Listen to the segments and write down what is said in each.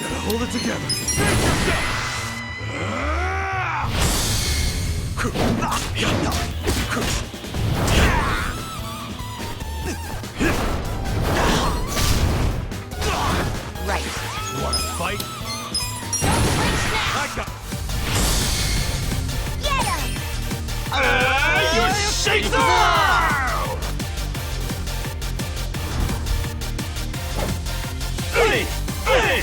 Gotta hold it together. Right. Wanna fight? I got. Get him! You shake the Hey! Hey!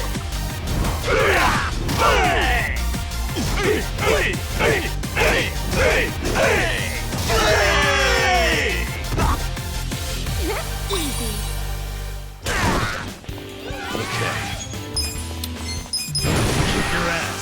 Easy. Okay. Kick your ass.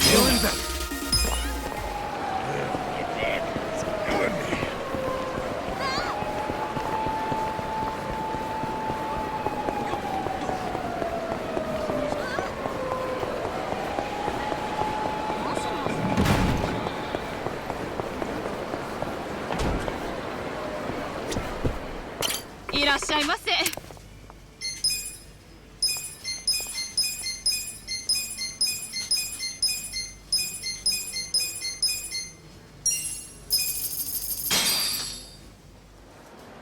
Feeling better.いらっしゃいませ。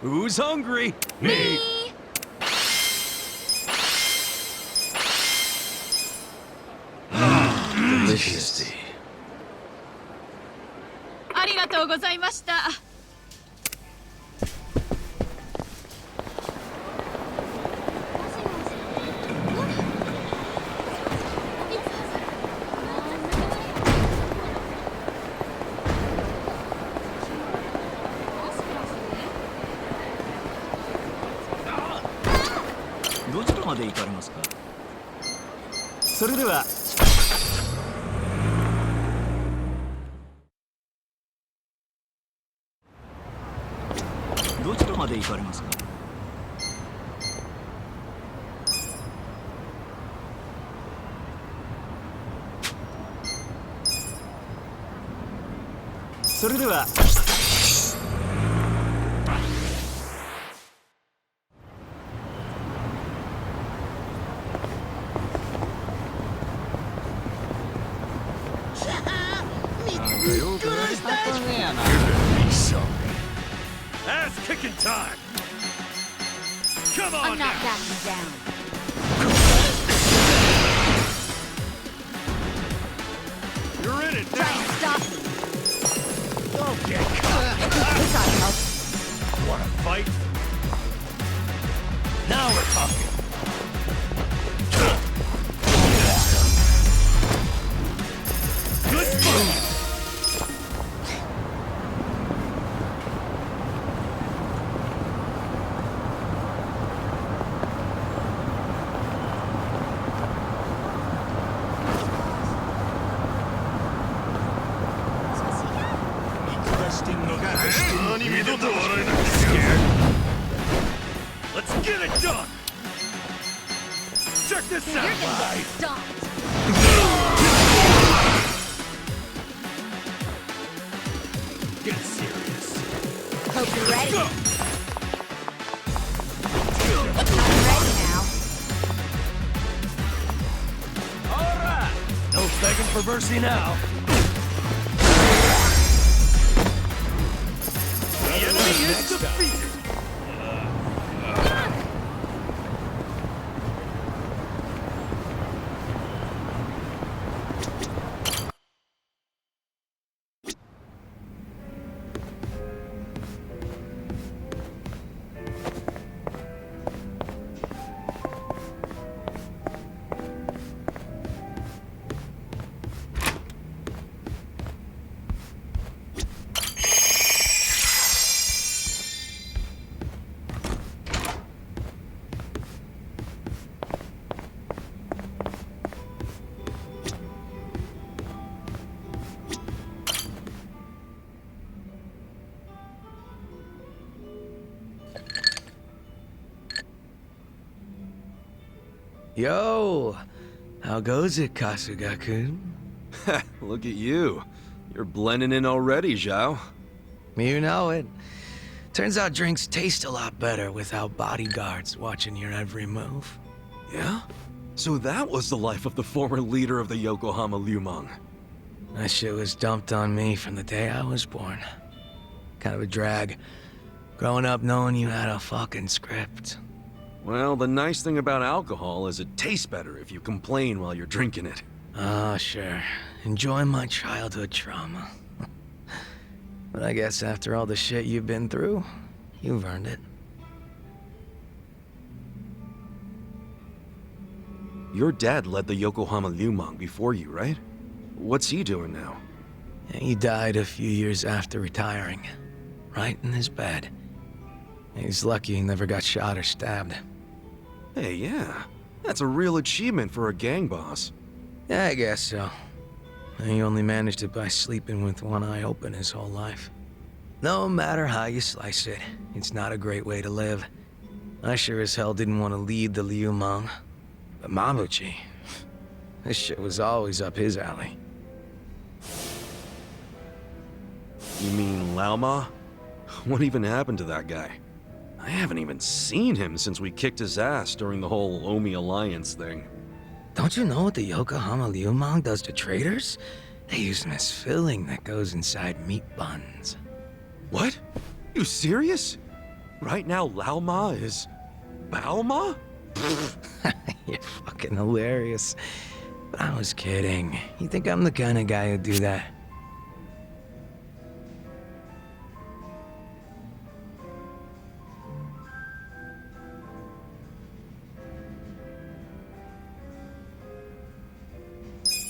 Who's hungry? Me. Delicious. ありがとうございました。どちらまで行かれますか。それではどちらまで行かれますか。それではAss kicking time. Come on I'm not now. backing down. You're in it Try now. and stop me. Don't get caught. This ought to help. Wanna fight? Now we're talking. Good move. Let's get it done! Check this You're out! gonna get stomped. Get serious. Hope you're ready. Go! I'm ready now. Alright! No begging for mercy now. The enemy is defeated! Yo, how goes it, Kasuga-kun? Look at you. You're blending in already, Zhao. You know it. Turns out drinks taste a lot better without bodyguards watching your every move. Yeah? So that was the life of the former leader of the Yokohama Lumang. That shit was dumped on me from the day I was born. Kind of a drag. Growing up knowing you had a fucking script. Well, the nice thing about alcohol is it tastes better if you complain while you're drinking it. Oh, sure. Enjoy my childhood trauma. But I guess after all the shit you've been through, you've earned it. Your dad led the Yokohama Lumang before you, right? What's he doing now? He died a few years after retiring. Right in his bed. He's lucky he never got shot or stabbed. Hey, yeah. That's a real achievement for a gang boss. Yeah, I guess so. He only managed it by sleeping with one eye open his whole life. No matter how you slice it, it's not a great way to live. I sure as hell didn't want to lead the Liumang. But Mabuchi, this shit was always up his alley. You mean Laoma? What even happened to that guy? I haven't even seen him since we kicked his ass during the whole Omi Alliance thing. Don't you know what the Yokohama Liumang does to traders? They use them as filling that goes inside meat buns. What? You serious? Right now Laoma is... Baoma? You're fucking hilarious. But I was kidding. You think I'm the kind of guy who'd do that?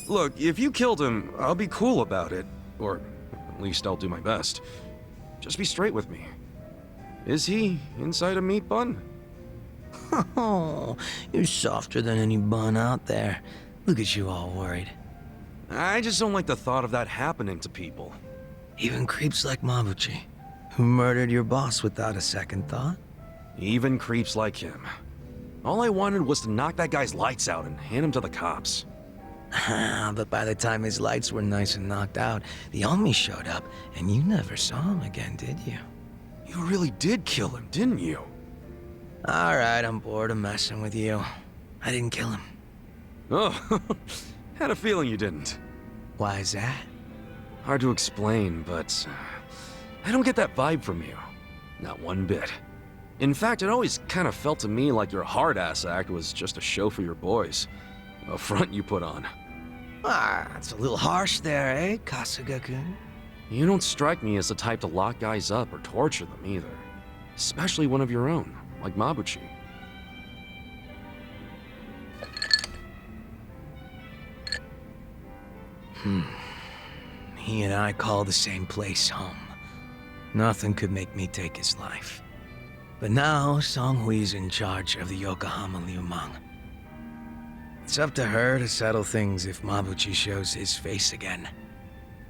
Look, if you killed him, I'll be cool about it. Or at least I'll do my best. Just be straight with me. Is he inside a meat bun? Oh, you're softer than any bun out there. Look at you all worried. I just don't like the thought of that happening to people. Even creeps like Mabuchi, who murdered your boss without a second thought. Even creeps like him. All I wanted was to knock that guy's lights out and hand him to the cops. But by the time his lights were nice and knocked out, the Omi showed up, and you never saw him again, did you? You really did kill him, didn't you? Alright, I'm bored of messing with you. I didn't kill him. Oh, had a feeling you didn't. Why is that? Hard to explain, but I don't get that vibe from you. Not one bit. In fact, it always kind of felt to me like your hard-ass act was just a show for your boys. A front you put on. That's a little harsh there, eh, Kasuga-kun? You don't strike me as the type to lock guys up or torture them either. Especially one of your own, like Mabuchi. He and I call the same place home. Nothing could make me take his life. But now, Songhui's in charge of the Yokohama Liumang. It's up to her to settle things if Mabuchi shows his face again.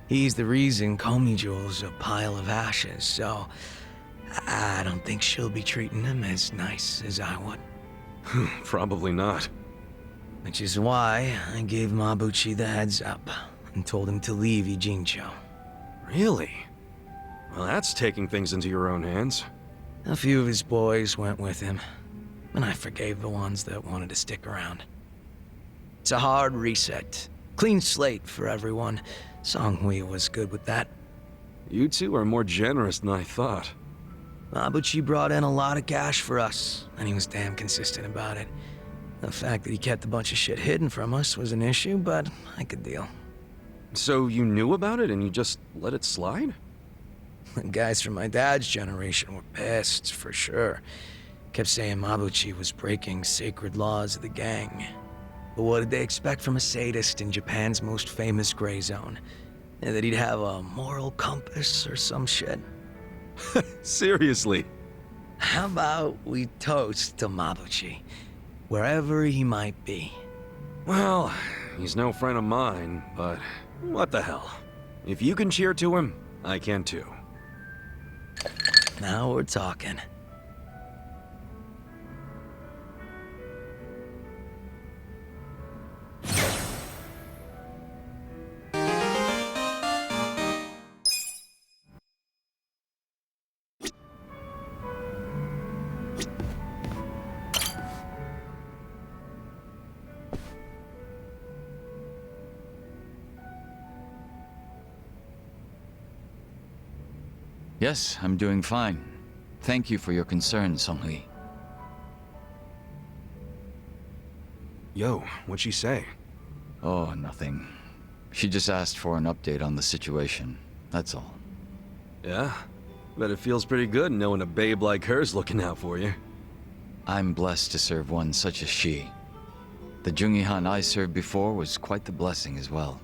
He's the reason Komiju's a pile of ashes, so I don't think she'll be treating him as nice as I would. Probably not. Which is why I gave Mabuchi the heads up and told him to leave Ijincho. Really? Well, that's taking things into your own hands. A few of his boys went with him, and I forgave the ones that wanted to stick around. It's a hard reset. Clean slate for everyone. Songhui was good with that. You two are more generous than I thought. Mabuchi brought in a lot of cash for us, and he was damn consistent about it. The fact that he kept a bunch of shit hidden from us was an issue, but I could deal. So you knew about it and you just let it slide? The guys from my dad's generation were pissed, for sure. Kept saying Mabuchi was breaking sacred laws of the gang. But what did they expect from a sadist in Japan's most famous gray zone? That he'd have a moral compass or some shit? Seriously? How about we toast to Mabuchi, wherever he might be? Well, he's no friend of mine, but what the hell. If you can cheer to him, I can too. Now we're talking. Yes, I'm doing fine. Thank you for your concern, Songhui. Yo, what'd she say? Oh, nothing. She just asked for an update on the situation. That's all. Yeah? Bet it feels pretty good knowing a babe like her's looking out for you. I'm blessed to serve one such as she. The Jungi-han I served before was quite the blessing as well.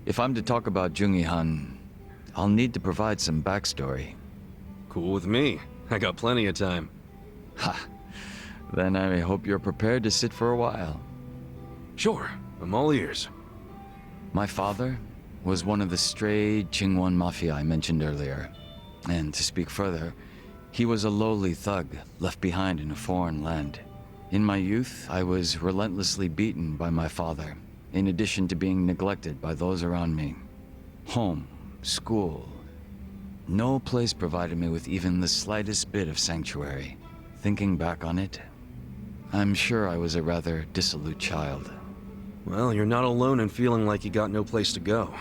If I'm to talk about Jungi-han, I'll need to provide some backstory. Cool with me. I got plenty of time. Ha! Then I hope you're prepared to sit for a while. Sure, I'm all ears. My father was one of the stray Qingwan Mafia I mentioned earlier. And to speak further, he was a lowly thug left behind in a foreign land. In my youth, I was relentlessly beaten by my father, in addition to being neglected by those around me. Home, school, no place provided me with even the slightest bit of sanctuary. Thinking back on it, I'm sure I was a rather dissolute child. Well, you're not alone in feeling like you got no place to go.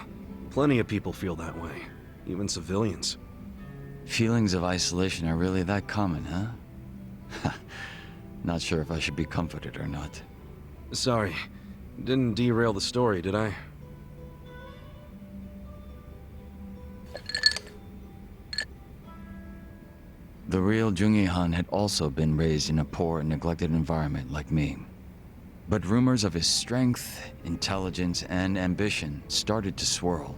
Plenty of people feel that way, even civilians. Feelings of isolation are really that common, huh? Not sure if I should be comforted or not. Sorry, didn't derail the story, did I? The real Jungi-han had also been raised in a poor and neglected environment like me. But rumors of his strength, intelligence, and ambition started to swirl.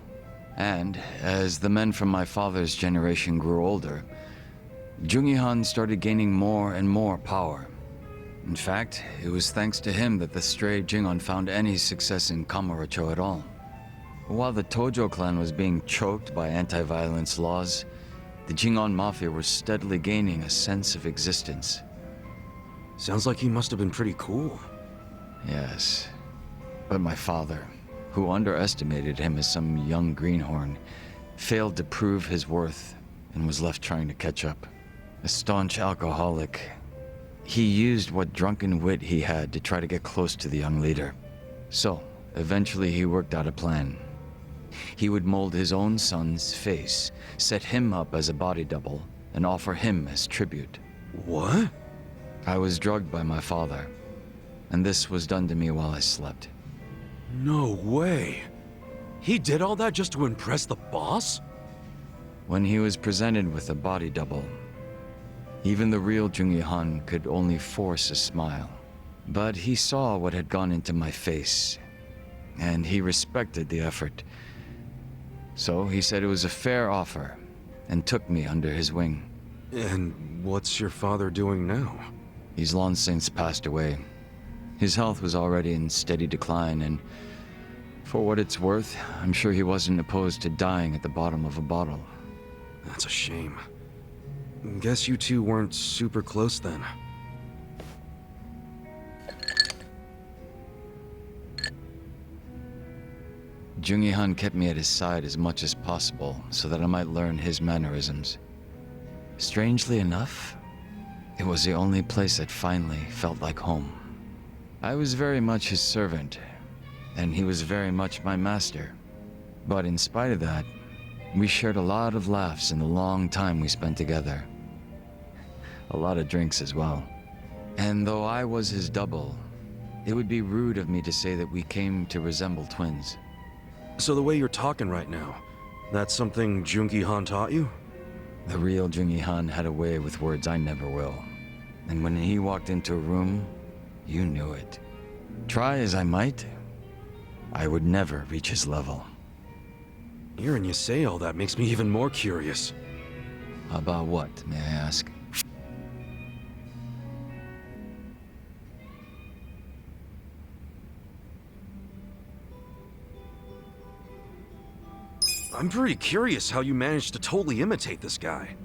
And as the men from my father's generation grew older, Jungi-han started gaining more and more power. In fact, it was thanks to him that the stray Jingon found any success in Kamurocho at all. While the Tojo clan was being choked by anti-violence laws, the Jingon Mafia were steadily gaining a sense of existence. Sounds like he must have been pretty cool. Yes, but my father, who underestimated him as some young greenhorn, failed to prove his worth and was left trying to catch up. A staunch alcoholic, he used what drunken wit he had to try to get close to the young leader. So, eventually he worked out a plan. He would mold his own son's face, set him up as a body double, and offer him as tribute. What? I was drugged by my father, and this was done to me while I slept. No way. He did all that just to impress the boss? When he was presented with a body double, even the real Jungi-han could only force a smile. But he saw what had gone into my face, and he respected the effort. So he said it was a fair offer, and took me under his wing. And what's your father doing now? He's long since passed away. His health was already in steady decline, and for what it's worth, I'm sure he wasn't opposed to dying at the bottom of a bottle. That's a shame. Guess you two weren't super close then. Jungi-han kept me at his side as much as possible so that I might learn his mannerisms. Strangely enough, it was the only place that finally felt like home. I was very much his servant, and he was very much my master. But in spite of that, we shared a lot of laughs in the long time we spent together. A lot of drinks as well. And though I was his double, it would be rude of me to say that we came to resemble twins. So the way you're talking right now, that's something Jungi-han taught you? The real Jungi-han had a way with words I never will. And when he walked into a room, you knew it. Try as I might, I would never reach his level. Hearing you say all that makes me even more curious. About what, may I ask? I'm pretty curious how you managed to totally imitate this guy.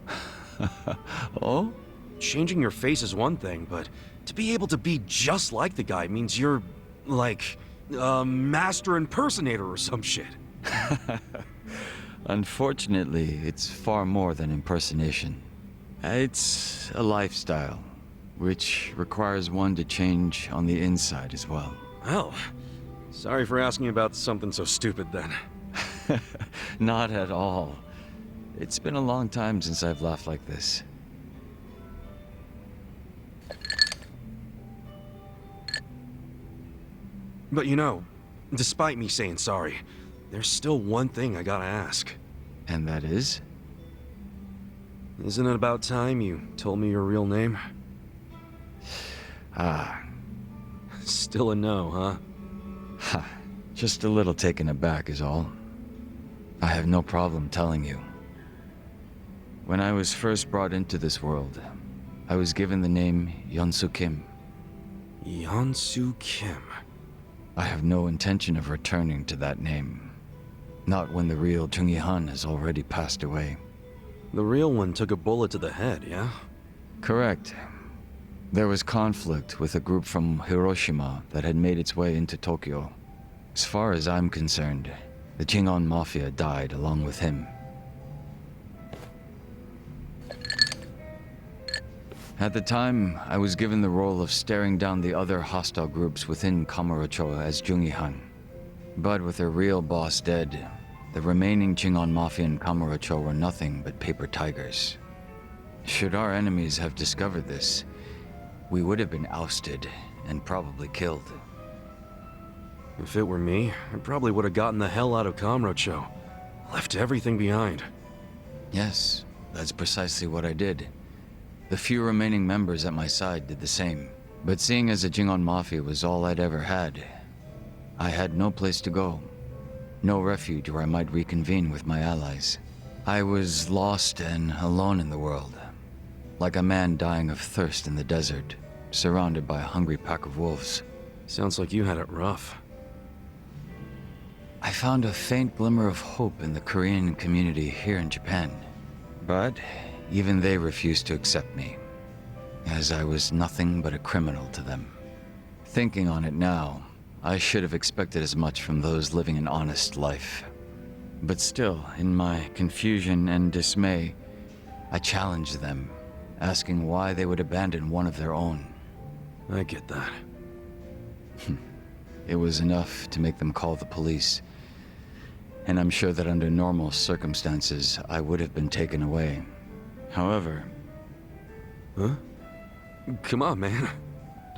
Oh? Changing your face is one thing, but to be able to be just like the guy means you're, like, a master impersonator or some shit. Unfortunately, it's far more than impersonation. It's a lifestyle, which requires one to change on the inside as well. Well, Sorry for asking about something so stupid then. Not at all. It's been a long time since I've laughed like this. But you know, despite me saying sorry, there's still one thing I gotta ask. And that is? Isn't it about time you told me your real name? Ah, Still a no, huh? ha. Just a little taken aback is all. I have no problem telling you. When I was first brought into this world, I was given the name Yeonsu Kim. Yeonsu Kim. I have no intention of returning to that name. Not when the real Jungi Han has already passed away. The real one took a bullet to the head, yeah? Correct. There was conflict with a group from Hiroshima that had made its way into Tokyo. As far as I'm concerned, the Jingon Mafia died along with him. At the time, I was given the role of staring down the other hostile groups within Kamurocho as Jungi Han. But with their real boss dead, the remaining Jingon Mafia in Kamurocho were nothing but paper tigers. Should our enemies have discovered this, we would have been ousted and probably killed. If it were me, I probably would have gotten the hell out of Kamurocho. Left everything behind. Yes, that's precisely what I did. The few remaining members at my side did the same. But seeing as the Jingon Mafia was all I'd ever had, I had no place to go. No refuge where I might reconvene with my allies. I was lost and alone in the world. Like a man dying of thirst in the desert, surrounded by a hungry pack of wolves. Sounds like you had it rough. I found a faint glimmer of hope in the Korean community here in Japan. But even they refused to accept me, as I was nothing but a criminal to them. Thinking on it now, I should have expected as much from those living an honest life. But still, in my confusion and dismay, I challenged them, asking why they would abandon one of their own. I get that. It was enough to make them call the police. And I'm sure that under normal circumstances, I would have been taken away. However... Huh? Come on, man.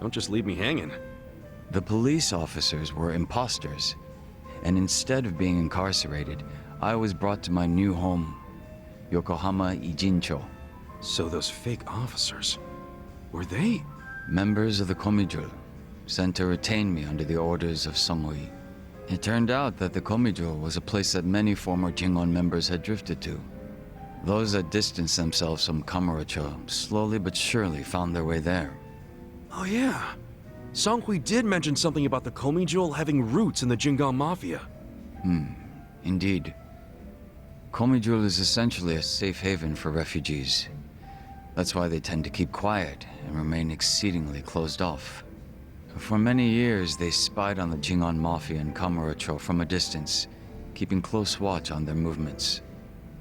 Don't just leave me hanging. The police officers were imposters, and instead of being incarcerated, I was brought to my new home, Yokohama Ijincho. So those fake officers, were they? Members of the Komijul, sent to retain me under the orders of Songhui. It turned out that the Komijul was a place that many former Jingon members had drifted to. Those that distanced themselves from Kamurocho slowly but surely found their way there. Oh yeah. Songhui did mention something about the Komijul having roots in the Jingon Mafia. Indeed. Komijul is essentially a safe haven for refugees. That's why they tend to keep quiet and remain exceedingly closed off. For many years, they spied on the Jingon Mafia in Kamurocho from a distance, keeping close watch on their movements.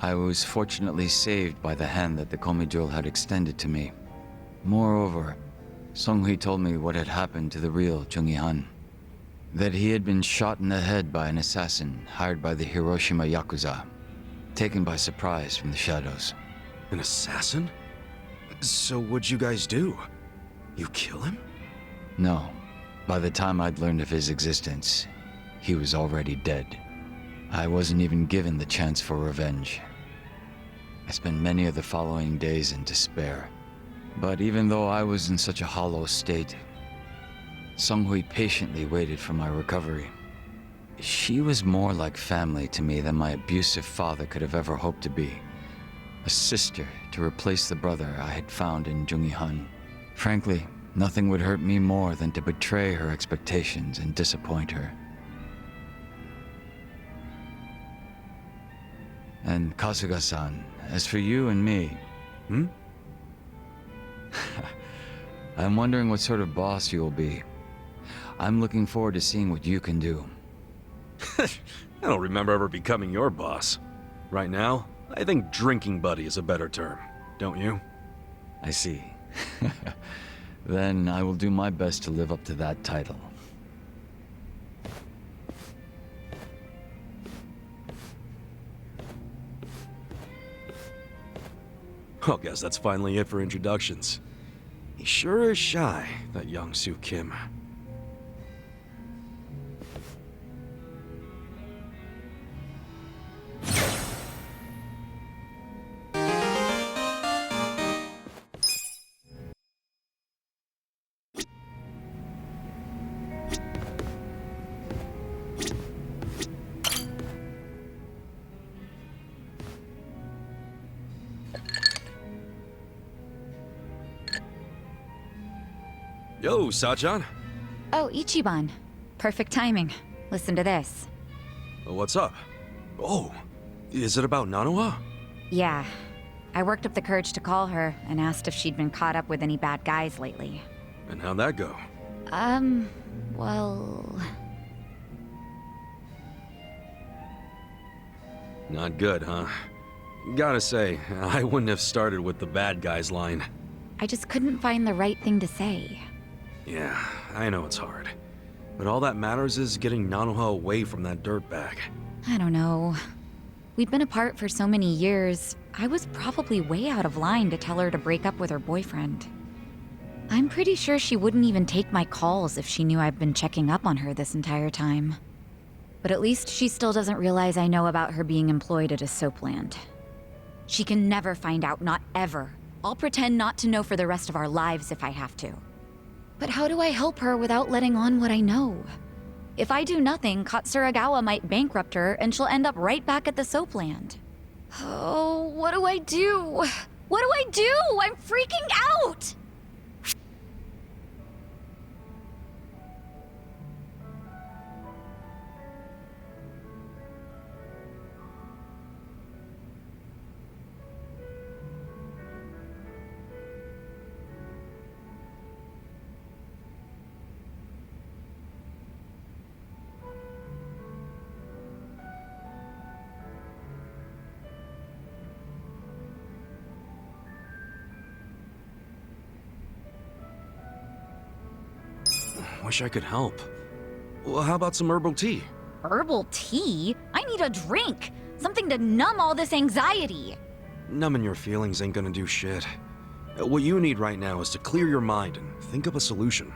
I was fortunately saved by the hand that the Komijul had extended to me. Moreover, Songhui told me what had happened to the real Jungi Han. That he had been shot in the head by an assassin hired by the Hiroshima Yakuza, taken by surprise from the shadows. An assassin? So what'd you guys do? You kill him? No. By the time I'd learned of his existence, he was already dead. I wasn't even given the chance for revenge. I spent many of the following days in despair. But even though I was in such a hollow state, Songhui patiently waited for my recovery. She was more like family to me than my abusive father could have ever hoped to be. A sister to replace the brother I had found in Jungi Han. Frankly, nothing would hurt me more than to betray her expectations and disappoint her. And Kasuga-san, as for you and me... I'm wondering what sort of boss you will be. I'm looking forward to seeing what you can do. I don't remember ever becoming your boss. Right now, I think drinking buddy is a better term, don't you? I see. Then I will do my best to live up to that title. Well, guess that's finally it for introductions. He sure is shy, that young Soo Kim. Yo, Sachan. Oh, Ichiban. Perfect timing. Listen to this. What's up? Oh, is it about Nanoha? Yeah. I worked up the courage to call her and asked if she'd been caught up with any bad guys lately. And how'd that go? Well... Not good, huh? Gotta say, I wouldn't have started with the bad guys line. I just couldn't find the right thing to say. Yeah, I know it's hard. But all that matters is getting Nanoha away from that dirtbag. I don't know. We'd been apart for so many years, I was probably way out of line to tell her to break up with her boyfriend. I'm pretty sure she wouldn't even take my calls if she knew I'd been checking up on her this entire time. But at least she still doesn't realize I know about her being employed at a soapland. She can never find out, not ever. I'll pretend not to know for the rest of our lives if I have to. But how do I help her without letting on what I know? If I do nothing, Katsuragawa might bankrupt her and she'll end up right back at the soapland. Oh, what do I do? What do I do? I'm freaking out! Wish I could help. Well, how about some herbal tea? Herbal tea? I need a drink! Something to numb all this anxiety! Numbing your feelings ain't gonna do shit. What you need right now is to clear your mind and think up a solution.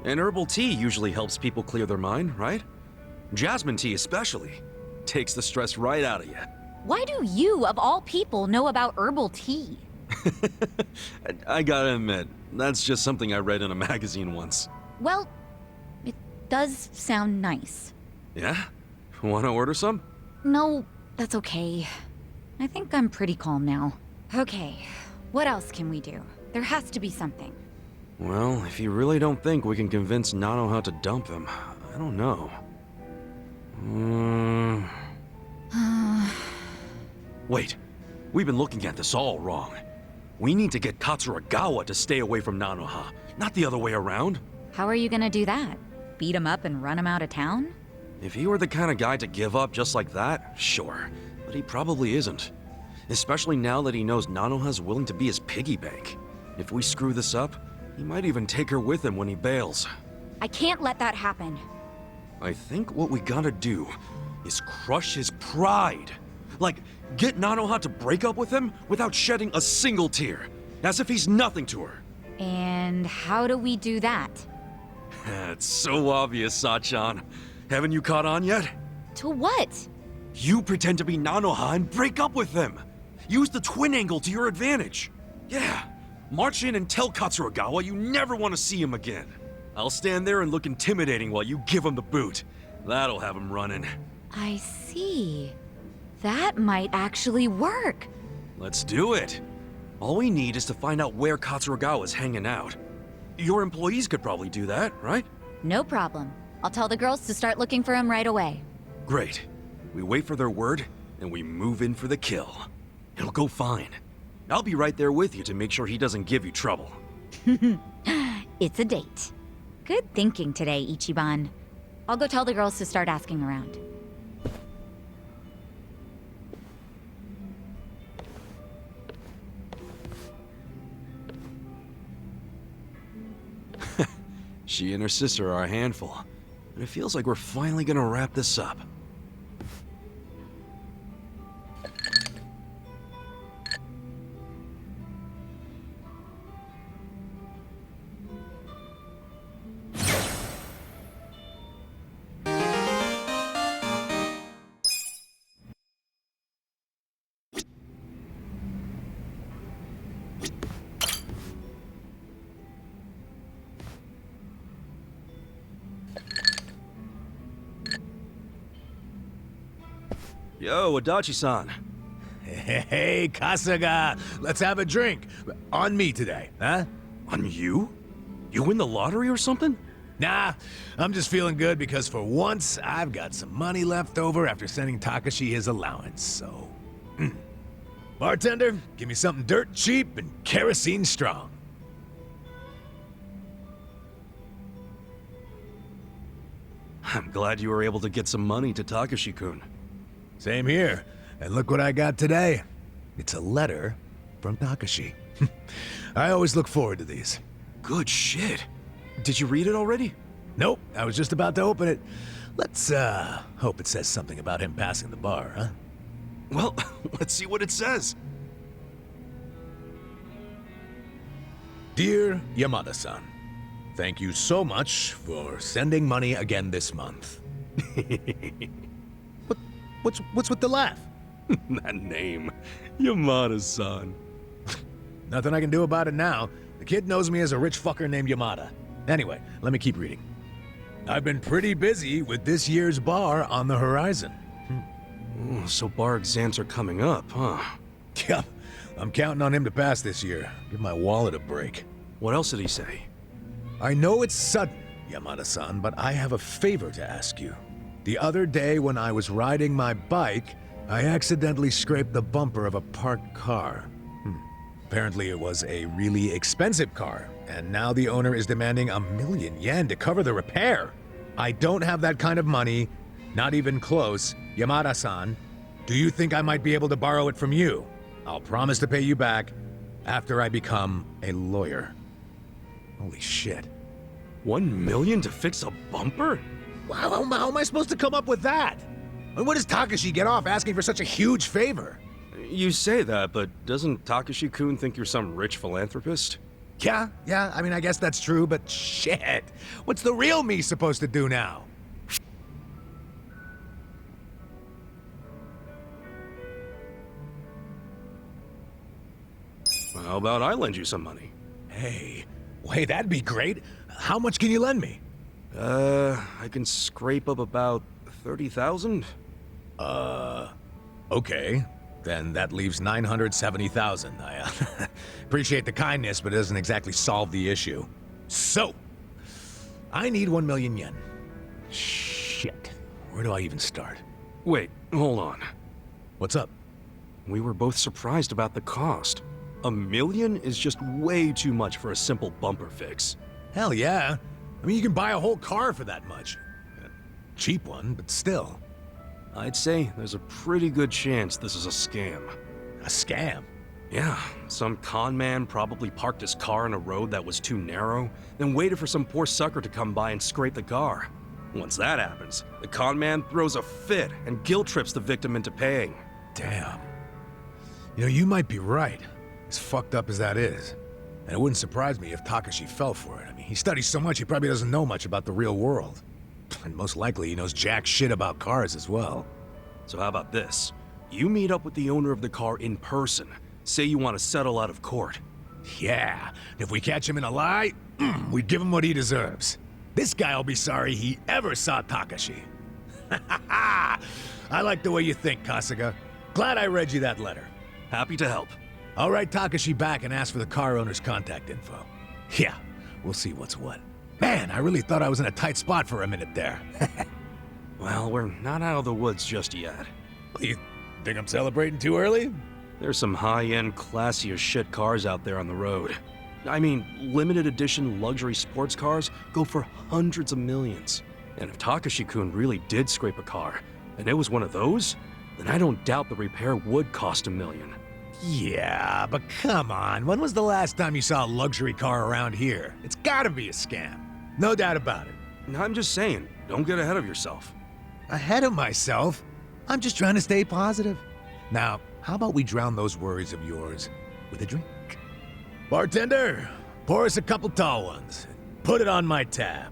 And herbal tea usually helps people clear their mind, right? Jasmine tea especially. Takes the stress right out of you. Why do you, of all people, know about herbal tea? I gotta admit, that's just something I read in a magazine once. Well, it does sound nice. Yeah? Wanna order some? No, that's okay. I think I'm pretty calm now. Okay, what else can we do? There has to be something. Well, if you really don't think we can convince Nanoha to dump him, I don't know. Wait, we've been looking at this all wrong. We need to get Katsuragawa to stay away from Nanoha, not the other way around. How are you gonna do that? Beat him up and run him out of town? If he were the kind of guy to give up just like that, sure. But he probably isn't. Especially now that he knows Nanoha's willing to be his piggy bank. If we screw this up, he might even take her with him when he bails. I can't let that happen. I think what we gotta do is crush his pride. Like, get Nanoha to break up with him without shedding a single tear. As if he's nothing to her. And how do we do that? It's so obvious, Sachan. Haven't you caught on yet? To what? You pretend to be Nanoha and break up with them. Use the twin angle to your advantage. Yeah, march in and tell Katsuragawa you never want to see him again. I'll stand there and look intimidating while you give him the boot. That'll have him running. I see. That might actually work. Let's do it. All we need is to find out where Katsuragawa's hanging out. Your employees could probably do that, right? No problem. I'll tell the girls to start looking for him right away. Great. We wait for their word, and we move in for the kill. It'll go fine. I'll be right there with you to make sure he doesn't give you trouble. It's a date. Good thinking today, Ichiban. I'll go tell the girls to start asking around. She and her sister are a handful, and it feels like we're finally gonna wrap this up. Yo, Adachi-san. Hey, Kasuga, let's have a drink. On me today, huh? On you? You win the lottery or something? Nah, I'm just feeling good because for once, I've got some money left over after sending Takashi his allowance, so... Bartender, give me something dirt cheap and kerosene strong. I'm glad you were able to get some money to Takashi-kun. Same here. And look what I got today. It's a letter from Takashi. I always look forward to these. Good shit. Did you read it already? Nope, I was just about to open it. Let's, hope it says something about him passing the bar, huh? Well, let's see what it says. Dear Yamada-san, thank you so much for sending money again this month. What's with the laugh? That name. Yamada-san. Nothing I can do about it now. The kid knows me as a rich fucker named Yamada. Anyway, let me keep reading. I've been pretty busy with this year's bar on the horizon. Oh, so bar exams are coming up, huh? Yeah, I'm counting on him to pass this year. Give my wallet a break. What else did he say? I know it's sudden, Yamada-san, but I have a favor to ask you. The other day when I was riding my bike, I accidentally scraped the bumper of a parked car. Apparently it was a really expensive car, and now the owner is demanding 1,000,000 yen to cover the repair. I don't have that kind of money, not even close. Yamada-san, do you think I might be able to borrow it from you? I'll promise to pay you back after I become a lawyer. Holy shit. 1 million to fix a bumper? How am I supposed to come up with that? And what does Takashi get off asking for such a huge favor? You say that, but doesn't Takashi-kun think you're some rich philanthropist? Yeah, I mean, I guess that's true, but shit. What's the real me supposed to do now? How about I lend you some money? Hey, that'd be great. How much can you lend me? I can scrape up about 30,000? Okay. Then that leaves 970,000. I appreciate the kindness, but it doesn't exactly solve the issue. So, I need 1,000,000 yen. Shit. Where do I even start? Wait, hold on. What's up? We were both surprised about the cost. 1,000,000 is just way too much for a simple bumper fix. Hell yeah. I mean, you can buy a whole car for that much. A cheap one, but still. I'd say there's a pretty good chance this is a scam. A scam? Yeah, some con man probably parked his car on a road that was too narrow, then waited for some poor sucker to come by and scrape the car. Once that happens, the con man throws a fit and guilt trips the victim into paying. Damn. You know, you might be right, as fucked up as that is. And it wouldn't surprise me if Takashi fell for it. I mean, he studies so much he probably doesn't know much about the real world. And most likely he knows jack shit about cars as well. So how about this? You meet up with the owner of the car in person. Say you want to settle out of court. Yeah, if we catch him in a lie, we give him what he deserves. This guy'll be sorry he ever saw Takashi. I like the way you think, Kasuga. Glad I read you that letter. Happy to help. I'll write Takashi back and ask for the car owner's contact info. Yeah, we'll see what's what. Man, I really thought I was in a tight spot for a minute there. Well, we're not out of the woods just yet. You think I'm celebrating too early? There's some high-end, classy as shit cars out there on the road. I mean, limited edition luxury sports cars go for hundreds of millions. And if Takashi-kun really did scrape a car, and it was one of those, then I don't doubt the repair would cost $1 million. Yeah, but come on. When was the last time you saw a luxury car around here? It's gotta be a scam. No doubt about it. I'm just saying, don't get ahead of yourself. Ahead of myself? I'm just trying to stay positive. Now, how about we drown those worries of yours with a drink? Bartender, pour us a couple tall ones. Put it on my tab.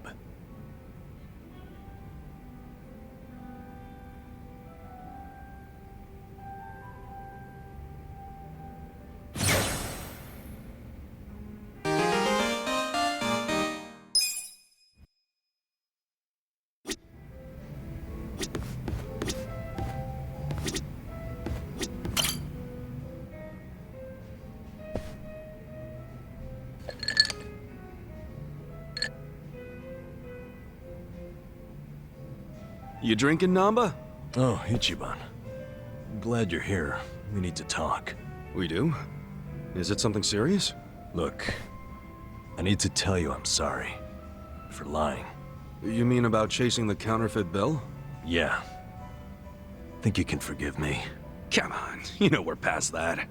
You drinking, Namba? Oh, Ichiban. I'm glad you're here. We need to talk. We do? Is it something serious? Look, I need to tell you I'm sorry. For lying. You mean about chasing the counterfeit bill? Yeah. Think you can forgive me? Come on, you know we're past that.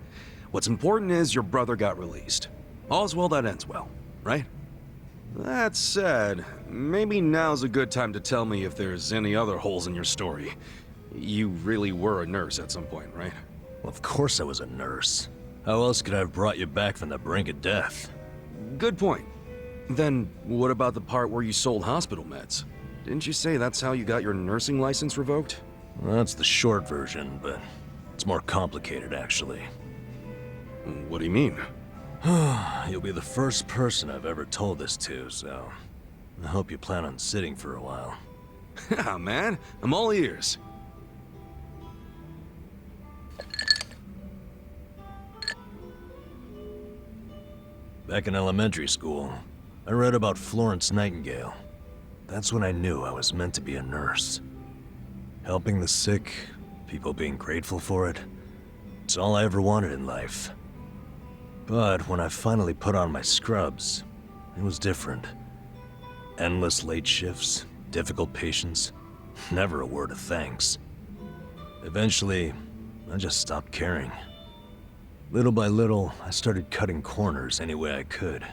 What's important is your brother got released. All's well that ends well, right? That said, maybe now's a good time to tell me if there's any other holes in your story. You really were a nurse at some point, right? Well, of course I was a nurse. How else could I have brought you back from the brink of death? Good point. Then, what about the part where you sold hospital meds? Didn't you say that's how you got your nursing license revoked? Well, that's the short version, but it's more complicated, actually. What do you mean? You'll be the first person I've ever told this to, so I hope you plan on sitting for a while. Yeah, man, I'm all ears. Back in elementary school, I read about Florence Nightingale. That's when I knew I was meant to be a nurse. Helping the sick, people being grateful for it, it's all I ever wanted in life. But when I finally put on my scrubs, it was different. Endless late shifts, difficult patients, never a word of thanks. Eventually, I just stopped caring. Little by little, I started cutting corners any way I could.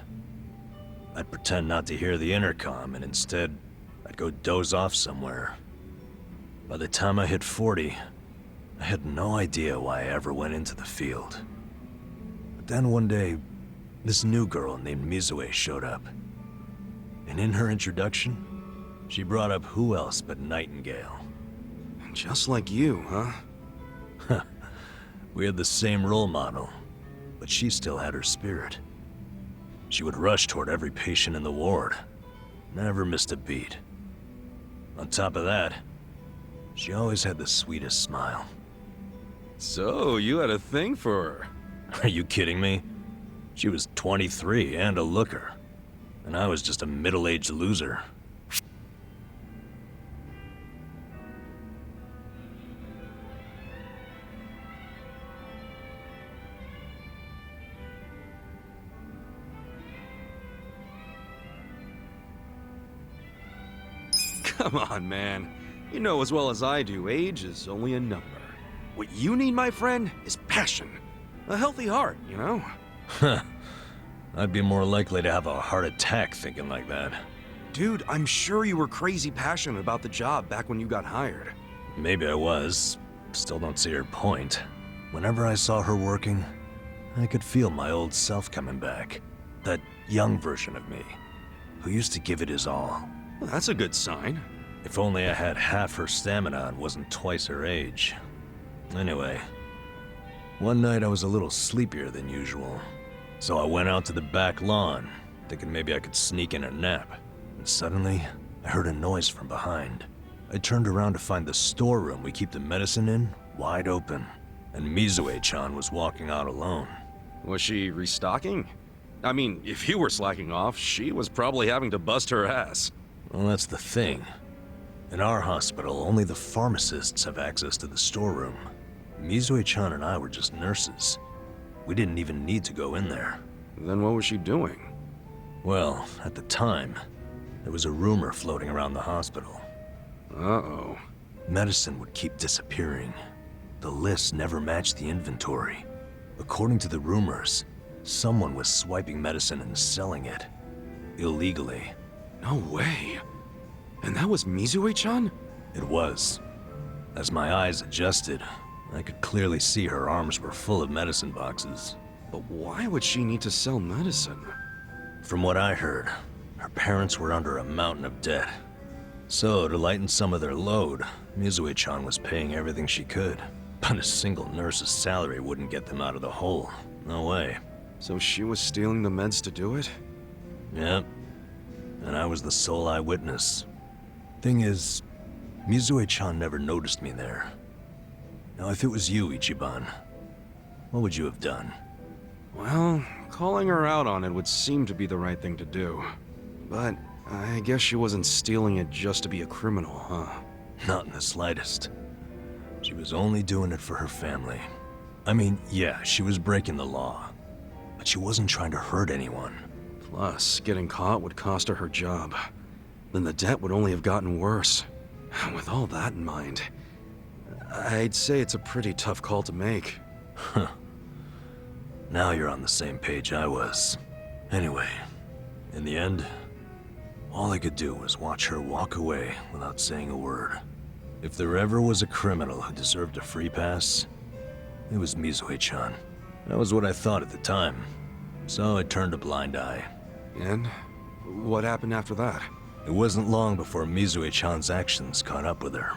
I'd pretend not to hear the intercom, and instead, I'd go doze off somewhere. By the time I hit 40, I had no idea why I ever went into the field. But then one day, this new girl named Mizue showed up. And in her introduction, she brought up who else but Nightingale. Just like you, huh? We had the same role model, but she still had her spirit. She would rush toward every patient in the ward. Never missed a beat. On top of that, she always had the sweetest smile. So, you had a thing for her. Are you kidding me? She was 23 and a looker. And I was just a middle-aged loser. Come on, man. You know as well as I do, age is only a number. What you need, my friend, is passion. A healthy heart, you know? Huh. I'd be more likely to have a heart attack thinking like that. Dude, I'm sure you were crazy passionate about the job back when you got hired. Maybe I was. Still don't see her point. Whenever I saw her working, I could feel my old self coming back. That young version of me, who used to give it his all. Well, that's a good sign. If only I had half her stamina and wasn't twice her age. Anyway, one night I was a little sleepier than usual. So I went out to the back lawn, thinking maybe I could sneak in a nap. And suddenly, I heard a noise from behind. I turned around to find the storeroom we keep the medicine in wide open. And Mizue-chan was walking out alone. Was she restocking? I mean, if you were slacking off, she was probably having to bust her ass. Well, that's the thing. In our hospital, only the pharmacists have access to the storeroom. Mizue-chan and I were just nurses. We didn't even need to go in there. Then what was she doing? Well, at the time, there was a rumor floating around the hospital. Uh-oh. Medicine would keep disappearing. The list never matched the inventory. According to the rumors, someone was swiping medicine and selling it. Illegally. No way. And that was Mizue-chan? It was. As my eyes adjusted, I could clearly see her arms were full of medicine boxes. But why would she need to sell medicine? From what I heard, her parents were under a mountain of debt. So, to lighten some of their load, Mizue-chan was paying everything she could. But a single nurse's salary wouldn't get them out of the hole. No way. So she was stealing the meds to do it? Yep. And I was the sole eyewitness. Thing is, Mizue-chan never noticed me there. Now, if it was you, Ichiban, what would you have done? Well, calling her out on it would seem to be the right thing to do. But I guess she wasn't stealing it just to be a criminal, huh? Not in the slightest. She was only doing it for her family. I mean, yeah, she was breaking the law, but she wasn't trying to hurt anyone. Plus, getting caught would cost her her job. Then the debt would only have gotten worse. With all that in mind, I'd say it's a pretty tough call to make. Huh. Now you're on the same page I was. Anyway, in the end, all I could do was watch her walk away without saying a word. If there ever was a criminal who deserved a free pass, it was Mizue-chan. That was what I thought at the time, so I turned a blind eye. And what happened after that? It wasn't long before Mizue-chan's actions caught up with her.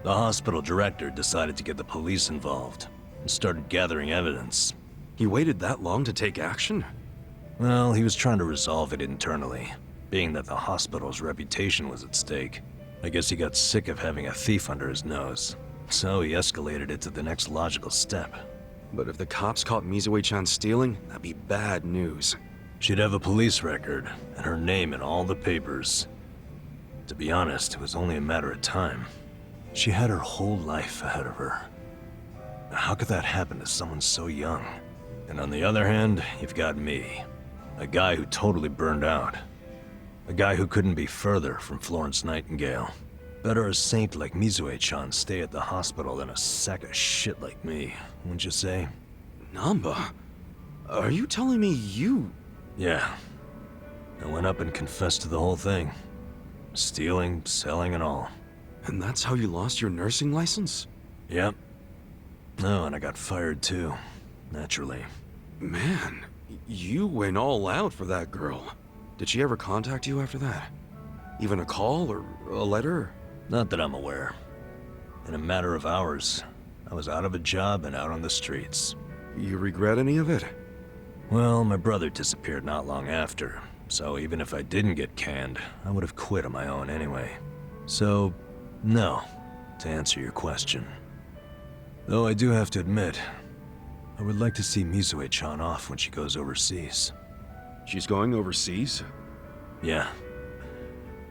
The hospital director decided to get the police involved and started gathering evidence. He waited that long to take action? Well, he was trying to resolve it internally, being that the hospital's reputation was at stake. I guess he got sick of having a thief under his nose, so he escalated it to the next logical step. But if the cops caught Mizue-chan stealing, that'd be bad news. She'd have a police record, and her name in all the papers. To be honest, it was only a matter of time. She had her whole life ahead of her. How could that happen to someone so young? And on the other hand, you've got me. A guy who totally burned out. A guy who couldn't be further from Florence Nightingale. Better a saint like Mizue-chan stay at the hospital than a sack of shit like me, wouldn't you say? Namba? Are you telling me you... Yeah. I went up and confessed to the whole thing. Stealing, selling, and all. And that's how you lost your nursing license? Yep. No, and I got fired too. Naturally. Man, you went all out for that girl. Did she ever contact you after that? Even a call or a letter? Not that I'm aware. In a matter of hours, I was out of a job and out on the streets. You regret any of it? Well, my brother disappeared not long after, so even if I didn't get canned, I would have quit on my own anyway. So, no, to answer your question. Though I do have to admit, I would like to see Mizue-chan off when she goes overseas. She's going overseas? Yeah.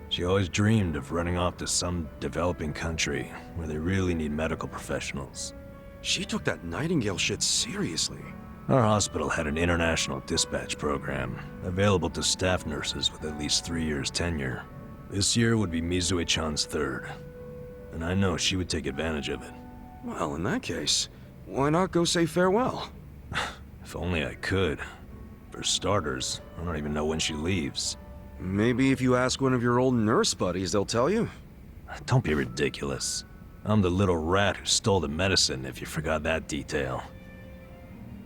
She always dreamed of running off to some developing country where they really need medical professionals. She took that Nightingale shit seriously. Our hospital had an international dispatch program, available to staff nurses with at least 3 years tenure. This year would be Mizue-chan's third, and I know she would take advantage of it. Well, in that case, why not go say farewell? If only I could. For starters, I don't even know when she leaves. Maybe if you ask one of your old nurse buddies, they'll tell you. Don't be ridiculous. I'm the little rat who stole the medicine, if you forgot that detail.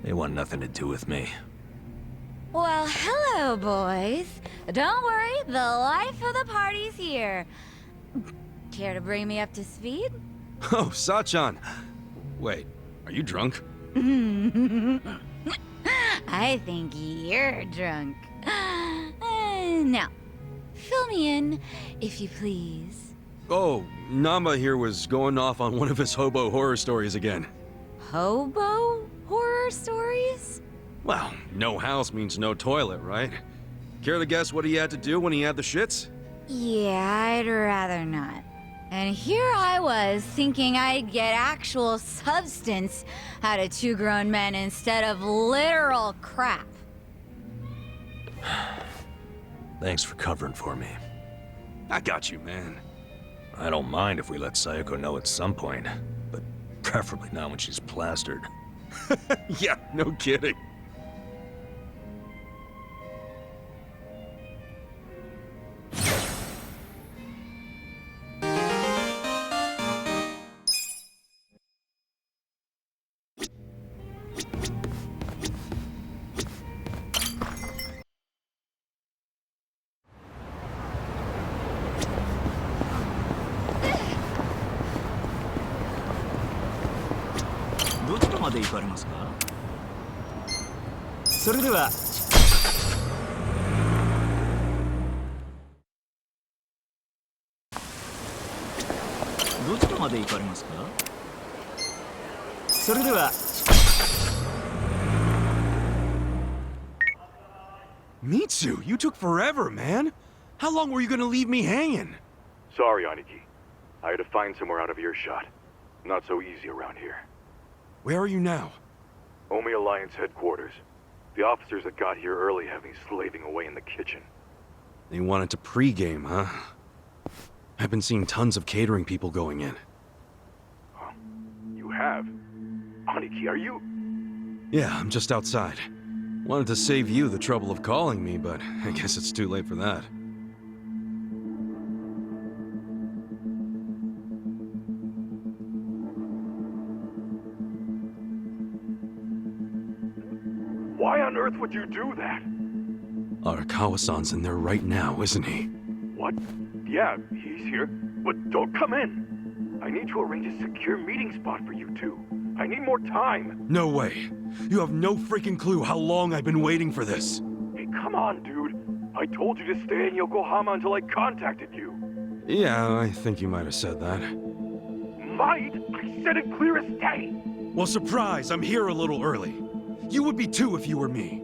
They want nothing to do with me. Well, hello, boys. Don't worry, the life of the party's here. Care to bring me up to speed? Oh, Sachan. Wait, are you drunk? I think you're drunk. Now, fill me in, if you please. Oh, Namba here was going off on one of his hobo horror stories again. Hobo horror stories? Well, no house means no toilet, right? Care to guess what he had to do when he had the shits? Yeah, I'd rather not. And here I was thinking I'd get actual substance out of two grown men instead of literal crap. Thanks for covering for me. I got you, man. I don't mind if we let Sayoko know at some point, but preferably not when she's plastered. Yeah, no kidding. Mitsu, you took forever, man. How long were you gonna leave me hanging? Sorry, Aniki. I had to find somewhere out of earshot. Not so easy around here. Where are you now? Omi Alliance headquarters. The officers that got here early have me slaving away in the kitchen. They wanted to pregame, huh? I've been seeing tons of catering people going in. Huh? You have? Aniki, are you? Yeah, I'm just outside. Wanted to save you the trouble of calling me, but I guess it's too late for that. Why on earth would you do that? Arakawa-san's in there right now, isn't he? What? Yeah, he's here. But don't come in. I need to arrange a secure meeting spot for you two. I need more time. No way. You have no freaking clue how long I've been waiting for this. Hey, come on, dude. I told you to stay in Yokohama until I contacted you. Yeah, I think you might have said that. Might? I said it clear as day. Well, surprise, I'm here a little early. You would be too if you were me.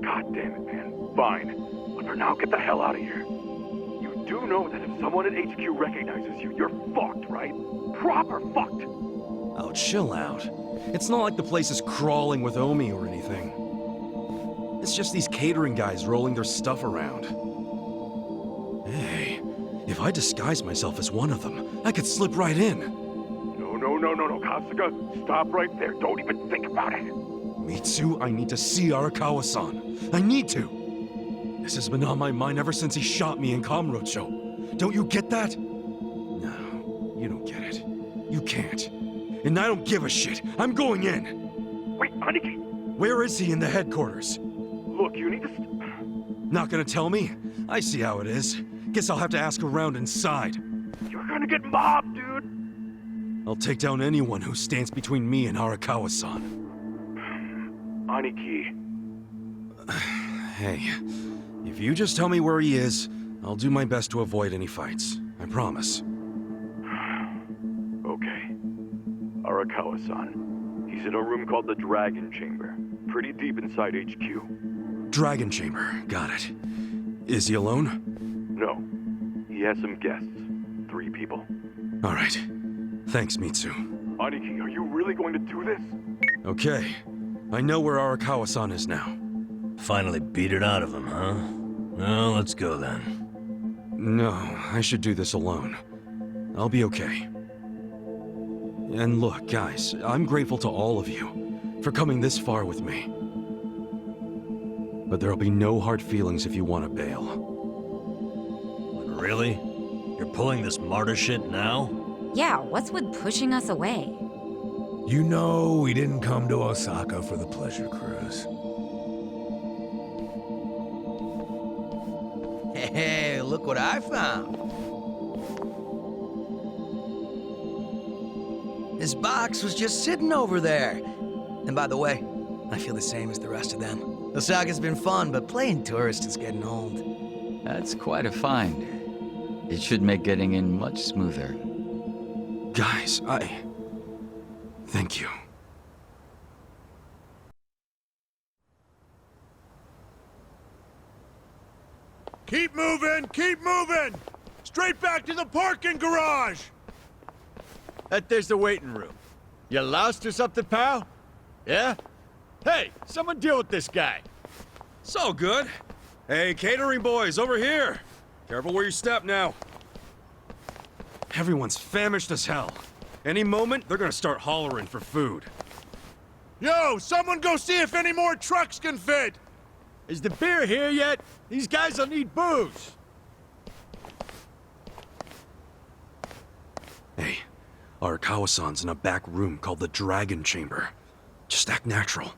God damn it, man. Fine. But for now, get the hell out of here. You do know that if someone at HQ recognizes you, you're fucked, right? Proper fucked. Oh, chill out. It's not like the place is crawling with Omi or anything. It's just these catering guys rolling their stuff around. Hey, if I disguise myself as one of them, I could slip right in. No, Kasuga. Stop right there. Don't even think about it. Mitsu, I need to see Arakawa-san. I need to. This has been on my mind ever since he shot me in Kamurocho. Don't you get that? No, you don't get it. You can't. And I don't give a shit. I'm going in. Wait, Aniki. Where is he in the headquarters? Look, you need to... Not gonna tell me? I see how it is. Guess I'll have to ask around inside. You're gonna get mobbed, dude. I'll take down anyone who stands between me and Arakawa-san. Aniki. Hey, if you just tell me where he is, I'll do my best to avoid any fights. I promise. Okay. Arakawa-san. He's in a room called the Dragon Chamber. Pretty deep inside HQ. Dragon Chamber, got it. Is he alone? No. He has some guests. 3 people. All right. Thanks, Mitsu. Aniki, are you really going to do this? Okay. I know where Arakawa-san is now. Finally beat it out of him, huh? Well, let's go then. No, I should do this alone. I'll be okay. And look, guys, I'm grateful to all of you for coming this far with me. But there'll be no hard feelings if you want to bail. Really? You're pulling this martyr shit now? Yeah, what's with pushing us away? You know we didn't come to Osaka for the pleasure cruise. Hey, look what I found. This box was just sitting over there. And by the way, I feel the same as the rest of them. Osaka's been fun, but playing tourist is getting old. That's quite a find. It should make getting in much smoother. Guys, Thank you. Keep moving! Keep moving! Straight back to the parking garage! There's the waiting room. You lost or something, pal? Yeah? Hey, someone deal with this guy. So good. Hey, catering boys, over here. Careful where you step now. Everyone's famished as hell. Any moment, they're gonna start hollering for food. Yo, someone go see if any more trucks can fit! Is the beer here yet? These guys will need booze. Hey, Arakawa-san's in a back room called the Dragon Chamber. Just act natural.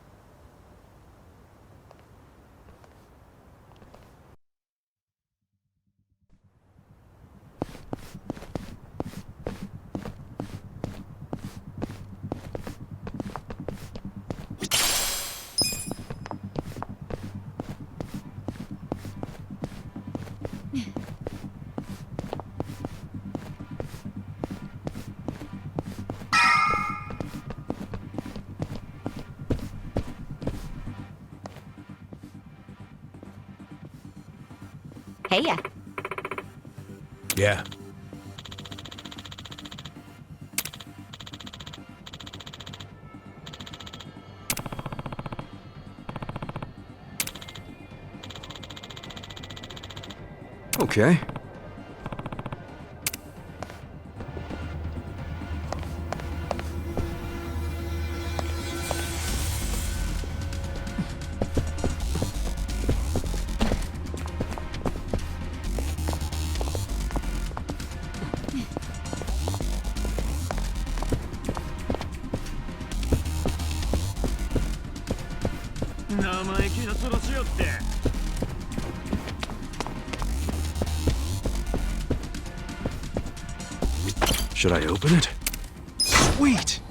Hey, Yeah. Okay. Should I open it? Sweet!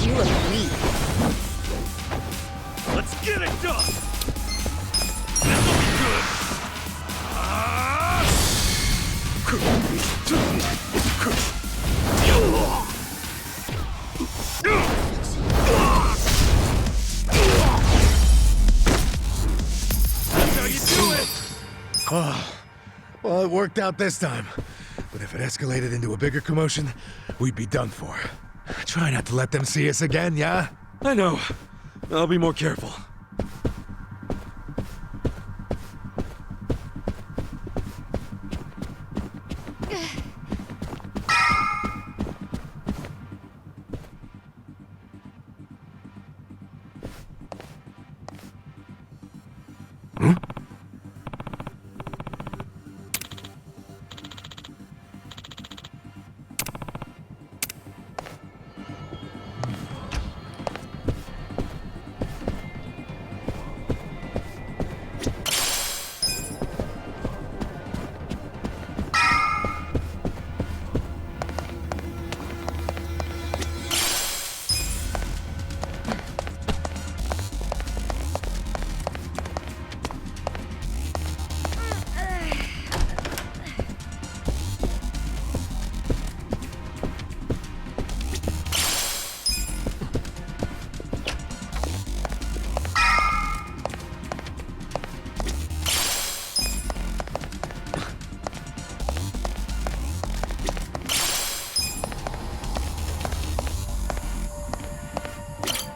You look weak. Let's get it done! This'll be good! That's how you do it! Oh, well, it worked out this time. But if it escalated into a bigger commotion, we'd be done for. Try not to let them see us again, yeah? I know. I'll be more careful.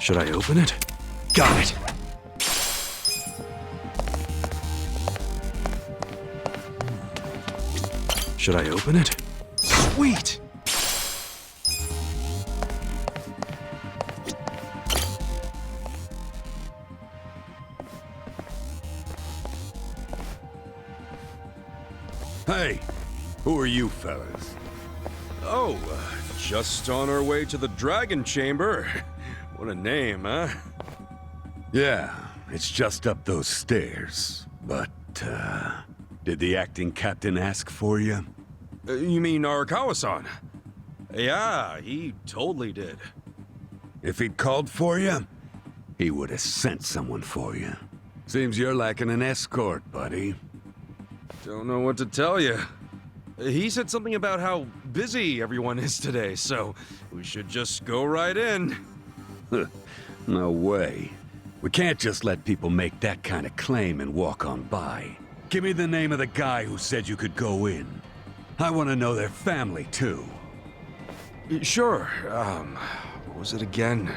Should I open it? Got it! Should I open it? Sweet! Hey, who are you fellas? Oh, just on our way to the Dragon Chamber. What a name, huh? Yeah, it's just up those stairs. But, did the acting captain ask for you? You mean Arakawa-san? Yeah, he totally did. If he'd called for you, he would have sent someone for you. Seems you're lacking an escort, buddy. Don't know what to tell you. He said something about how busy everyone is today, so we should just go right in. No way. We can't just let people make that kind of claim and walk on by. Give me the name of the guy who said you could go in. I want to know their family, too. Sure, what was it again?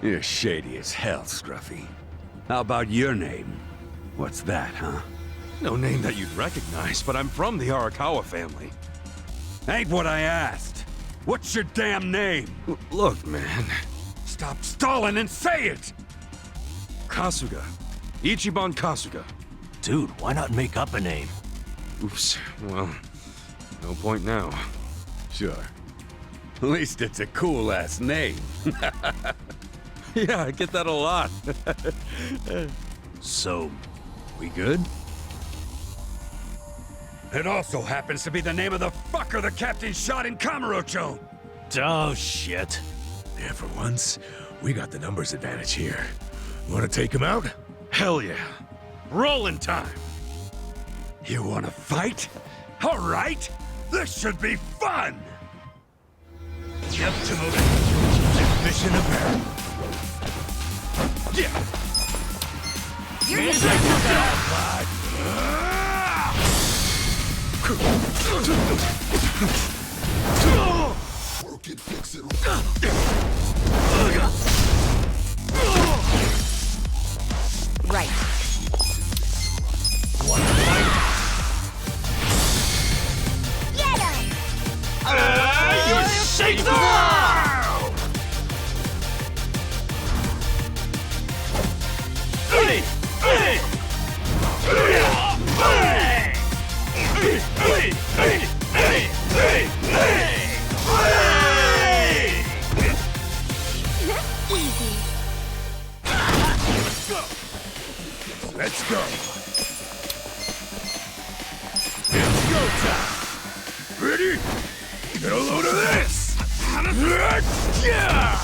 You're shady as hell, Scruffy. How about your name? What's that, huh? No name that you'd recognize, but I'm from the Arakawa family. Ain't what I asked. What's your damn name? Look, man. Stop stalling and say it! Kasuga. Ichiban Kasuga. Dude, why not make up a name? Oops, well, no point now. Sure. At least it's a cool-ass name. Yeah, I get that a lot. So, we good? It also happens to be the name of the fucker the captain shot in Kamurocho! Oh, shit. Yeah, for once, we got the numbers advantage here. Want to take him out? Hell yeah. Rolling time. You wanna fight? All right! This should be fun! Get to moving. Mission apparent. Yeah! You're just bad. Work it, fix it. Right. Want to fight? Get him! You shake the Let's go. It's go time! Ready? Get a load of this! Yeah!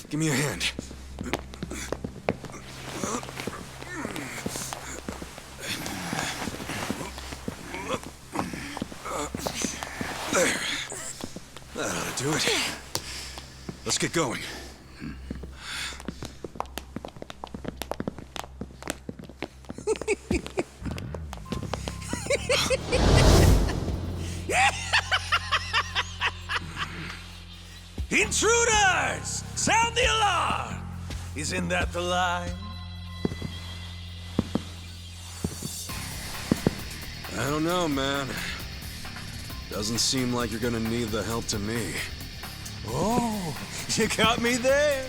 Give me a hand. There. That ought to do it. Let's get going. Intruders! Sound the alarm! Isn't that the line? I don't know, man. Doesn't seem like you're gonna need the help to me. Oh, you got me there.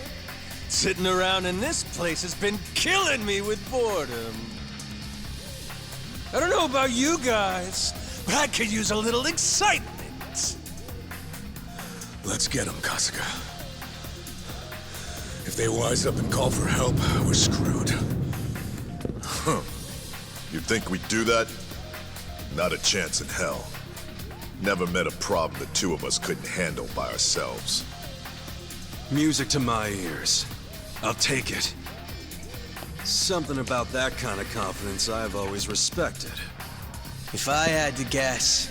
Sitting around in this place has been killing me with boredom. I don't know about you guys, but I could use a little excitement. Let's get him, Kasuga. If they wise up and call for help, we're screwed. Huh. You think we'd do that? Not a chance in hell. Never met a problem the two of us couldn't handle by ourselves. Music to my ears. I'll take it. Something about that kind of confidence I've always respected. If I had to guess,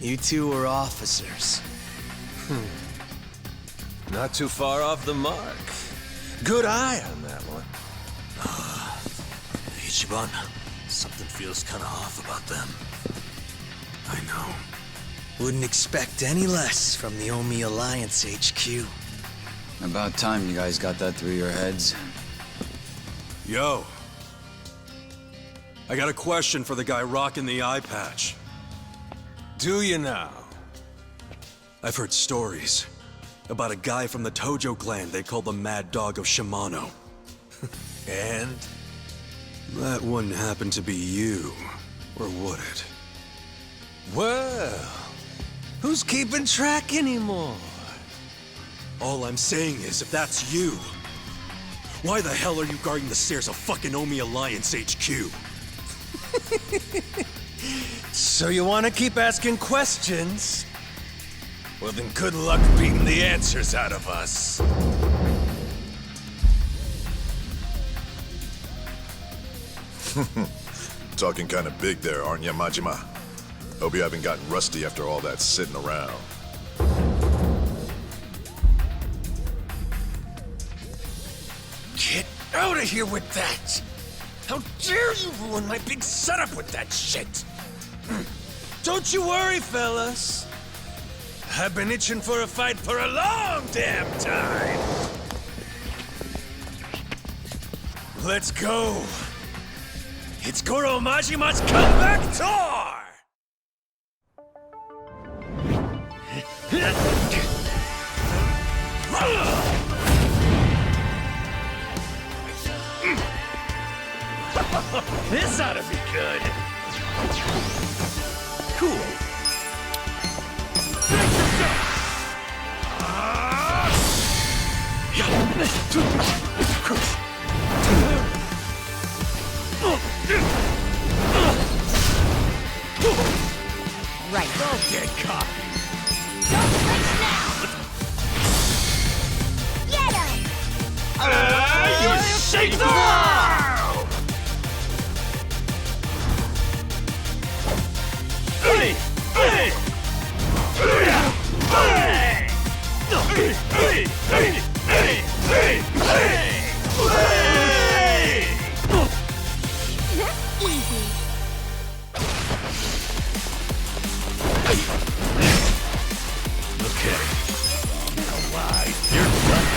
you two were officers. Not too far off the mark. Good eye on that one. Ichiban, something feels kind of off about them. I know. Wouldn't expect any less from the Omi Alliance HQ. About time you guys got that through your heads. Yo. I got a question for the guy rocking the eye patch. Do you now? I've heard stories about a guy from the Tojo clan they call the Mad Dog of Shimano. And? That wouldn't happen to be you, or would it? Well, who's keeping track anymore? All I'm saying is, if that's you, why the hell are you guarding the stairs of fucking Omi Alliance HQ? So you want to keep asking questions? Well then good luck beating the answers out of us. Talking kind of big there, aren't you, Majima? Hope you haven't gotten rusty after all that sitting around. Get out of here with that! How dare you ruin my big setup with that shit! Don't you worry, fellas. I've been itching for a fight for a long damn time. Let's go. It's Goro Majima's comeback tour! This ought to be good. Cool. Right. Don't get cocky. Don't flinch now! Get him! You shake the Easy. Okay. Now why? You're done.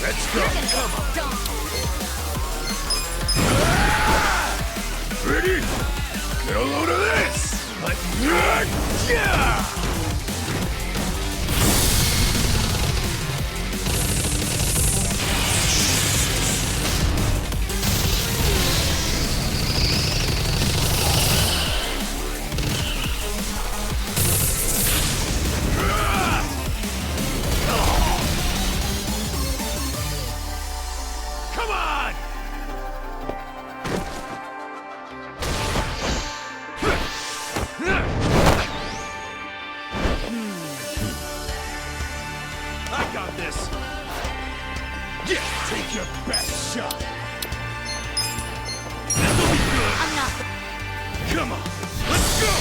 Let's go. Come on. Ready? Get a load of this! Come on! I got this. Yeah, take your best shot. This'll be good. I'm not. Come on, let's go.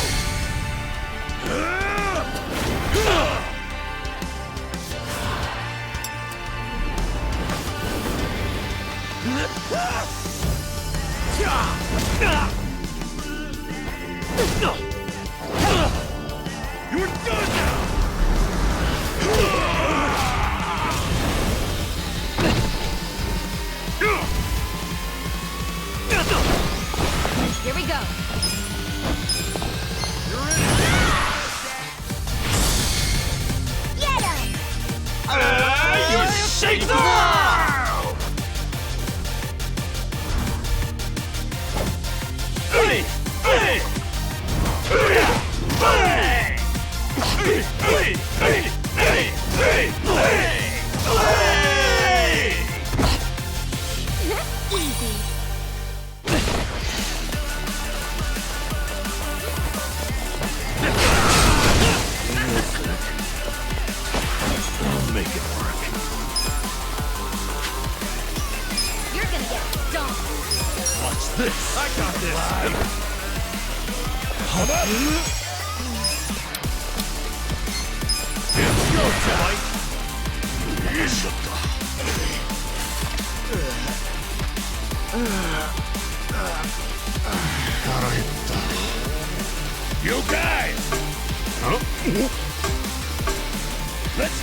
You're done now. Here we go. Get him! You shake the world! Easy. I'll make it work. You're gonna get dumped. Watch this. I got this. Hold up. It's your time. You guys! Huh? Let's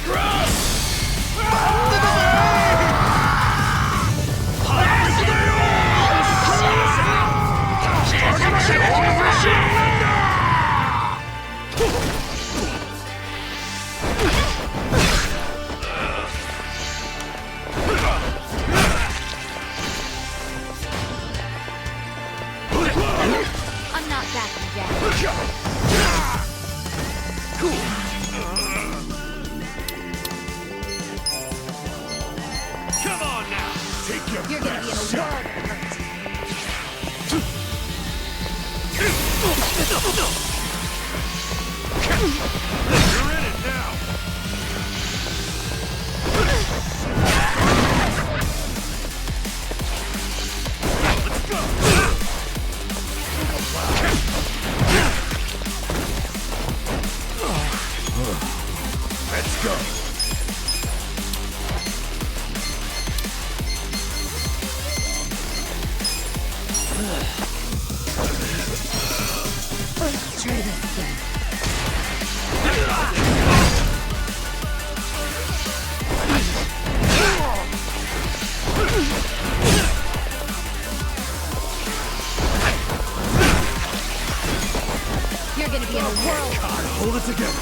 You're gonna be in a world of hurt. You're in it now! Let's go! Let's go. Let's try this again. You're gonna be in a world. God, hold it together.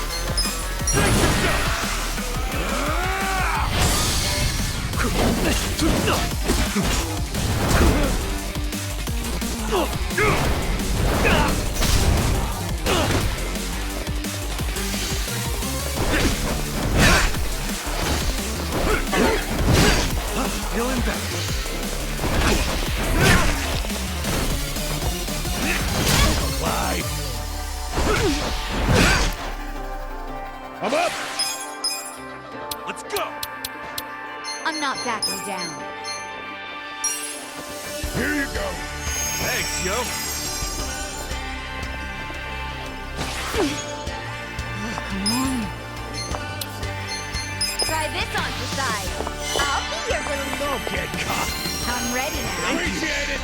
Feeling better. Alive. I'm up. Let's go! I'm not backing down. Here you go. Thanks, yo! Come on. Try this on for size. I'll be your little. Don't get caught. I'm ready now. Appreciate it.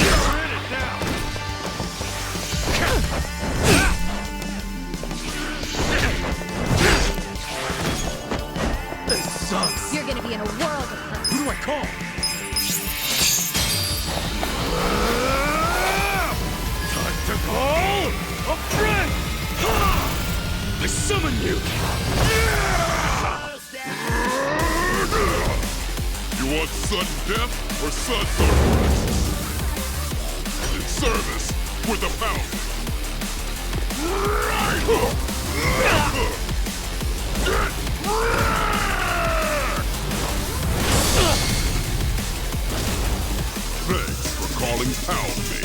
You're in it now! This sucks. You're gonna be in a world of hurt. Who do I call? Time to call a friend. I summon you. You want sudden death or sunburn? In service with a pound. Thanks for calling Pound me.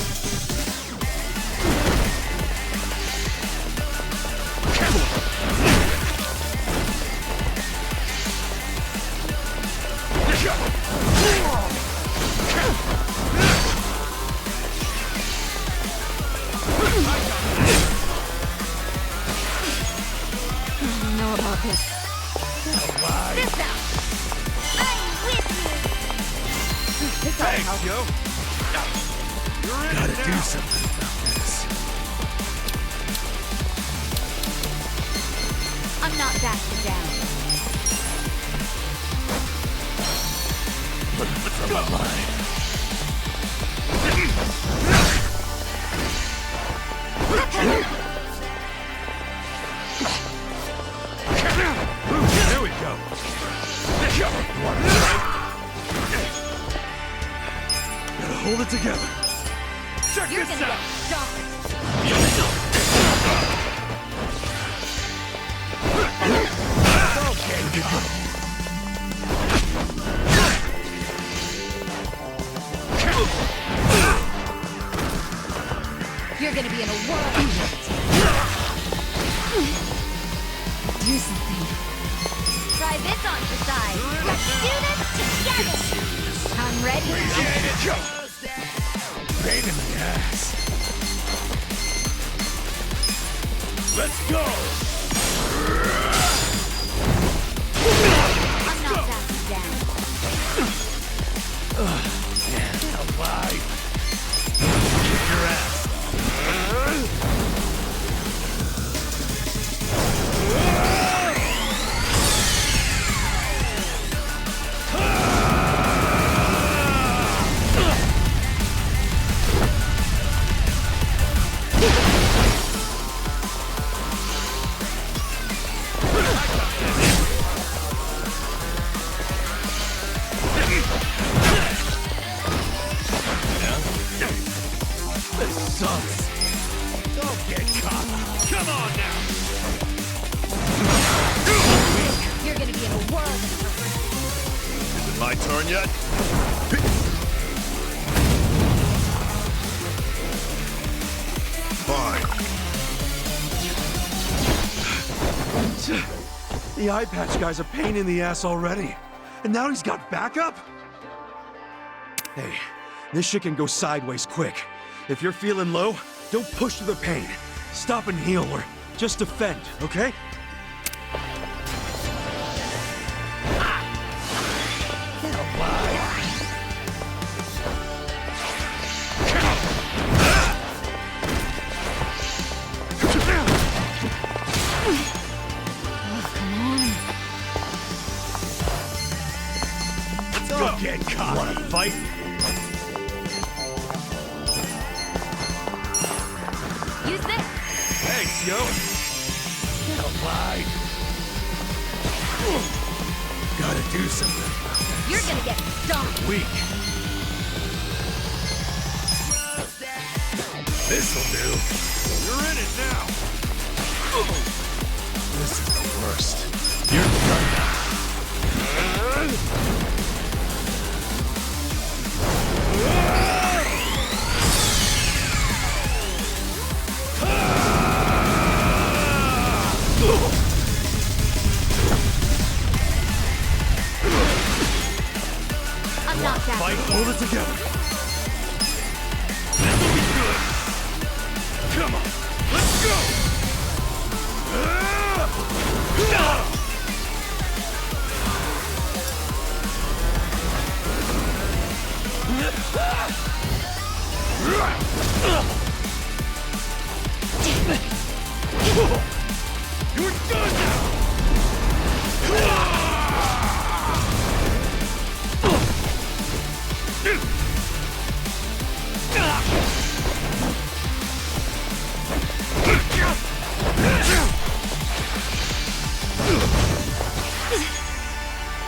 I don't know about this. This out. I'm with you. This ought to Thanks, help. yo! You're in Gotta it do now! something about this. I'm not backing down. From my mind. There we go. You want to fight? Gotta hold it together. Check You're this gonna out! get stomped. Okay, good. You're gonna be in a world of hurt. Do something. Try this on for size. Let's do this together. I'm ready now. Appreciate it, Joe. Pain in the ass. Let's go. I'm not backing down. Alive. Kick your ass. This sucks. Don't get caught. Come on now! You're gonna be in a world of my turn yet? Fine. The eye patch guy's a pain in the ass already. And now he's got backup? Hey, this shit can go sideways quick. If you're feeling low, don't push through the pain. Stop and heal or just defend, okay? Don't get caught. Wanna fight? Use this. Thanks, yo. Get alive. Gotta do something. You're gonna get stomped. Weak. This'll do. You're in it now. This is the worst. You're done now. I'm not that. Fight, hold it together. This'll be good. Come on, let's go. You're done now.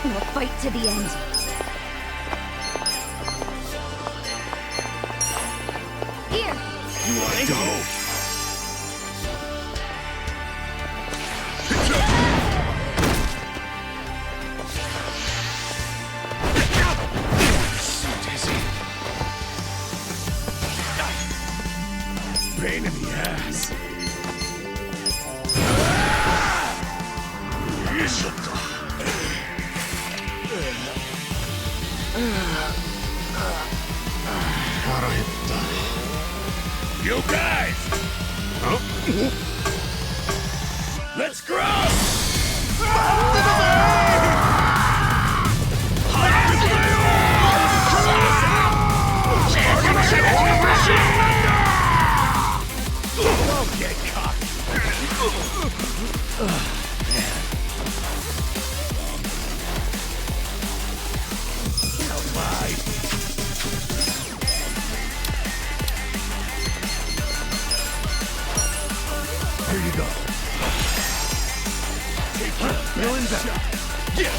We'll fight to the end. Here. You wanna go? So dizzy. Pain in the ass. You guys! Huh? Let's grow! Don't get caught! Get alive! Here you go. Take your feeling better. Yeah.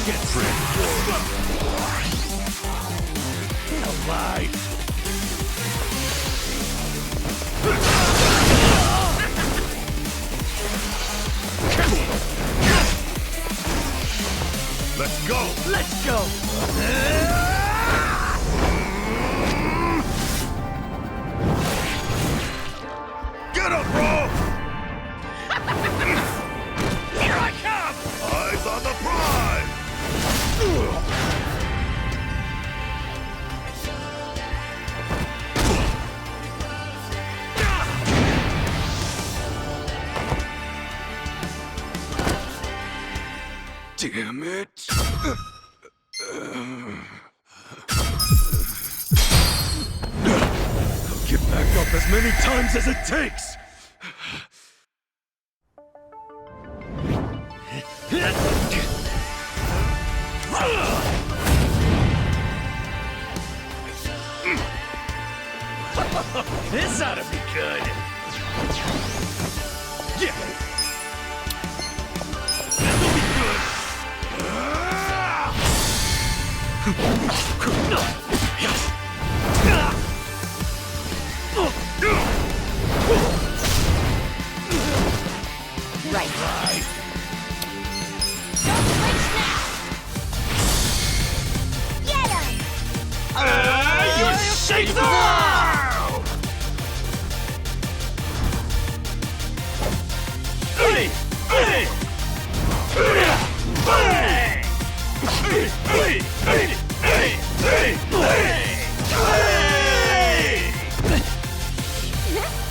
Get ready. Get alive. Let's go! Let's go! Get up, bro! Here I come! Eyes on the prize! Damn it. I'll get back up as many times as it takes! This ought to be good. Yeah. This'll be good. Right. Don't flinch now! Get him! You're safe now!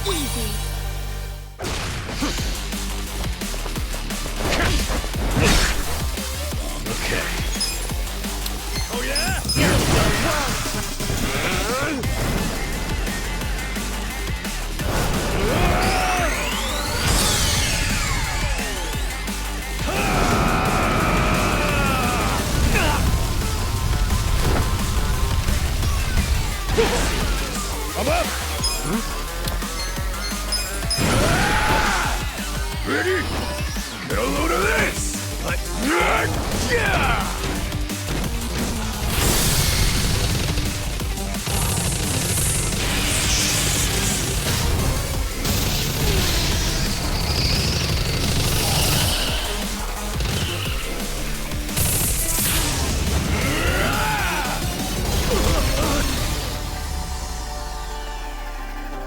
Easy. Oh yeah? I'm up! Ready? Get a load of this! Yeah!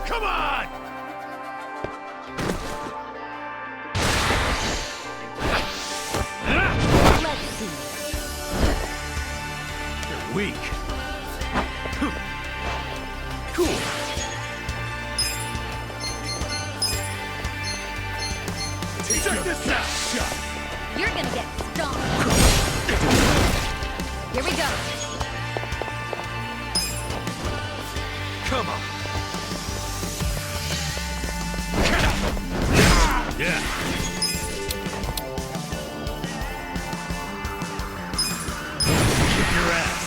Come on! Let's see. You're weak. Cool. Check this out! You're gonna get stomped. Here we go. Come on. Yeah. Kick your ass.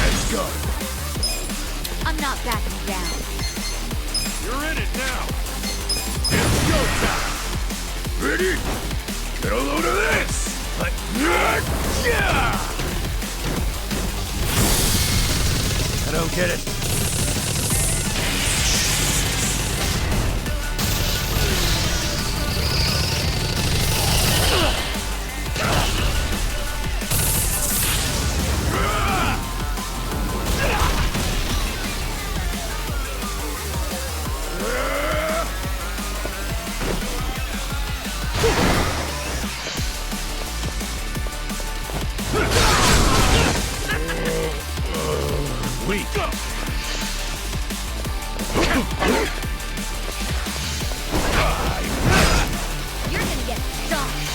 Let's go. I'm not backing down. You're in it now. It's go time. Ready? Get a load of this. Yeah. I don't get it. Weak. You're gonna get stomped.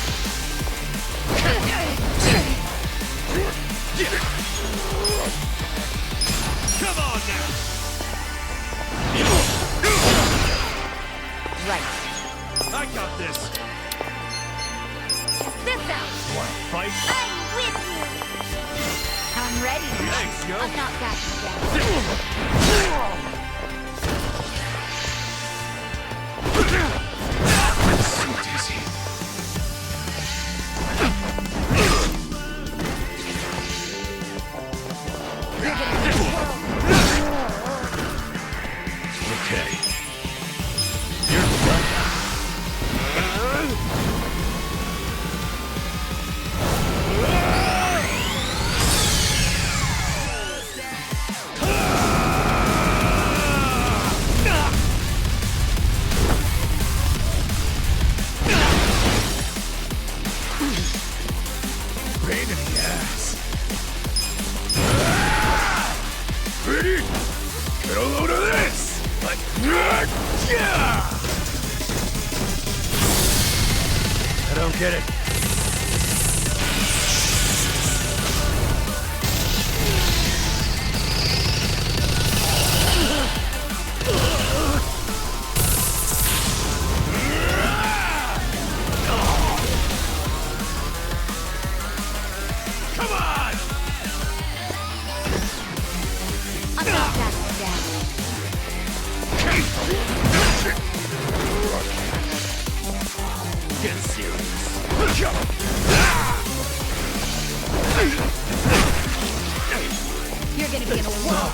Come on now. Right. I got this. This out. Want to fight? I'm with you. I'm ready. Thanks, yo. I'm not backing down. So dizzy. Okay. You're done now. Pain in the ass. Ready? Get a load of this! I don't get it. Come on! getting serious. You're gonna be in a world.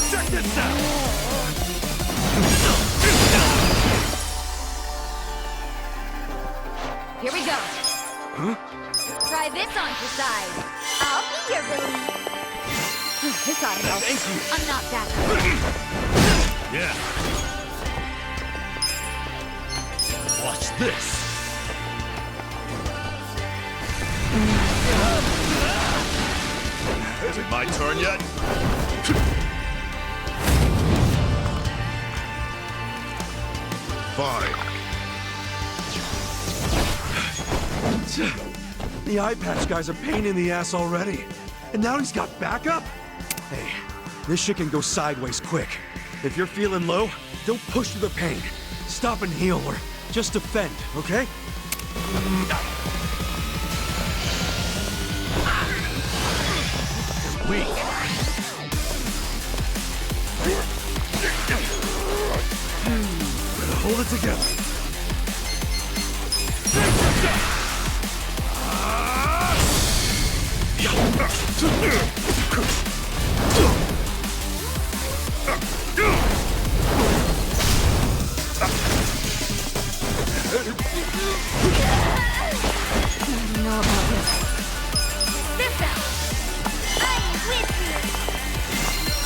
Check this out! Here we go. Try this on your side. I'll be your relief. This ought to help. Thank you. I'm not that. Yeah. Watch this. Is it my turn yet? Fine. The eye patch guy's a pain in the ass already. And now he's got backup? Hey, this shit can go sideways quick. If you're feeling low, don't push through the pain. Stop and heal or just defend, okay? Weak. Better hold it together. I don't know about this. This out. I'm with you.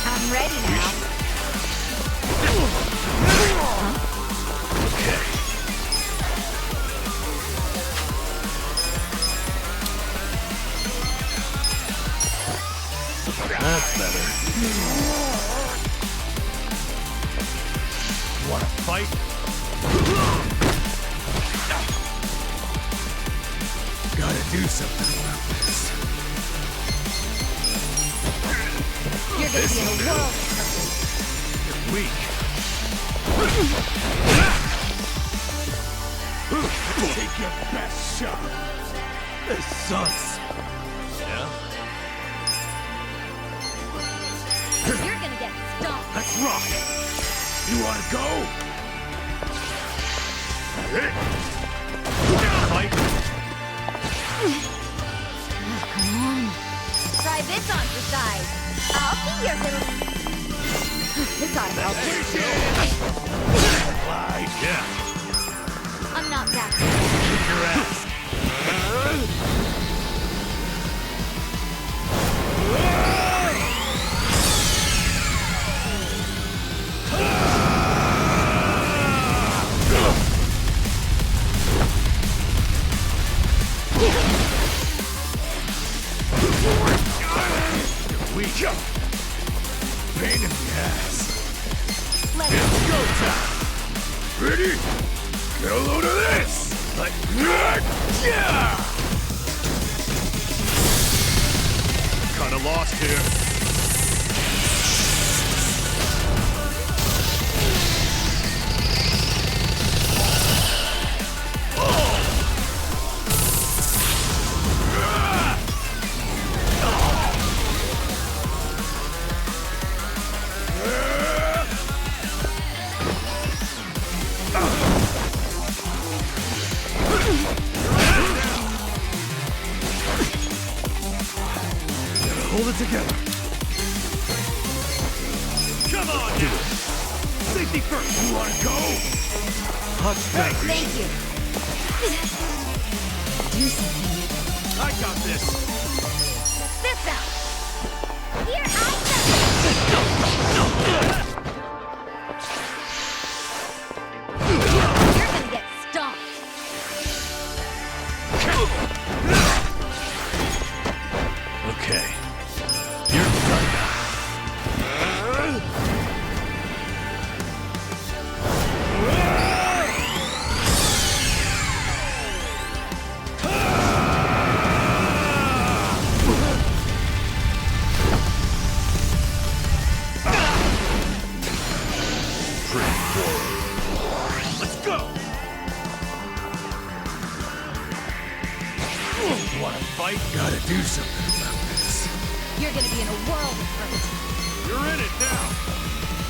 I'm ready now. Okay. That's better. Wanna fight? Gotta do something about this. You're gonna be in a world. You're weak. Take your best shot. This sucks. Yeah? You're gonna get stomped. Let's rock. You wanna go? Fight. Come on. Try this on your side. I'll be your relief. This ought to help. Fly. Yeah. I'm not that. Kick your ass. Weak. Pain in the ass. Let's It's go time. Ready? Get a load of this. Like, yeah. Kinda lost here. Hold it together. Come on, do it. Safety first. You wanna go? Touch back. Thank you. Do something. I got this. This out. Here I go. You're gonna get stomped. Okay. You're done now. Let's go! You wanna fight? Gotta do something about this. You're gonna be in a world of hurt. You're in it now.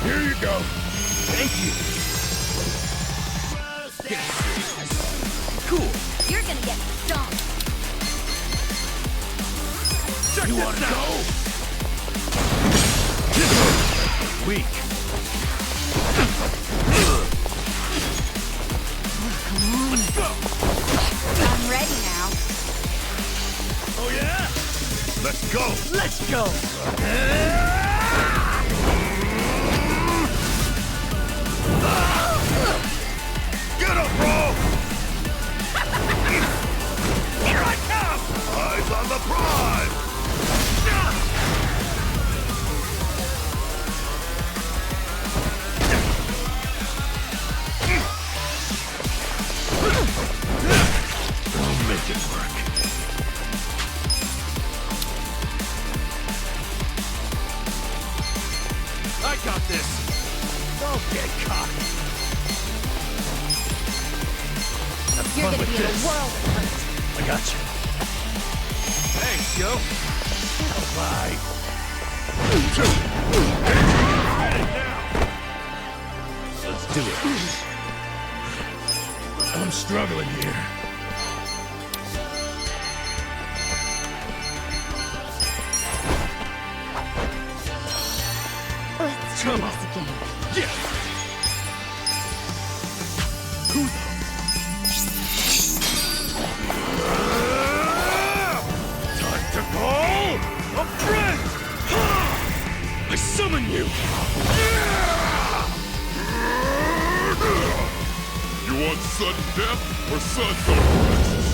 Here you go. Thank you. You wanna go? Weak. Come on. Let's go. I'm ready now. Oh yeah? Let's go! Let's go. Get up, bro! Here I come. Eyes on the prize! I'll make it work. I got this. Don't get caught. Have You're fun gonna with be in this. a world of hurt. I got you. Thanks, Joe. Bye. Let's do it. I'm struggling here. Let's try this again. Yeah. Time to call a friend! I summon you! You want sudden death or sudden arrests?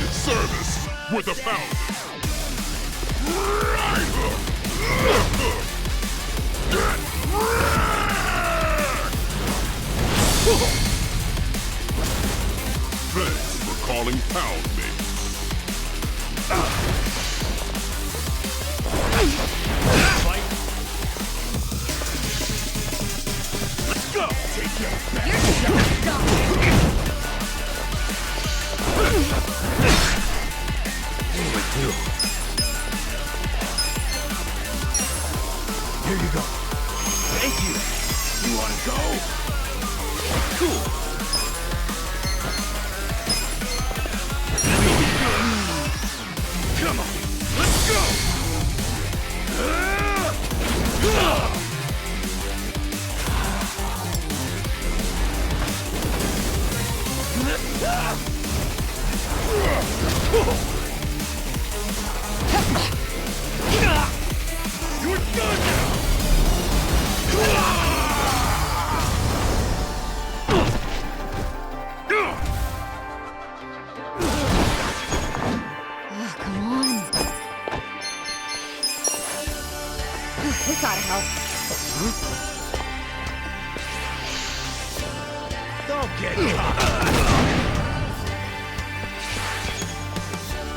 In service with a pound. Thanks for calling Pound me. Fight. Let's go! Take your back. You're just done. What do I do? Here you go. Thank you. You wanna go? Cool. Come on. Let's go. You're done now! Oh, come on. This ought to help. Don't get caught!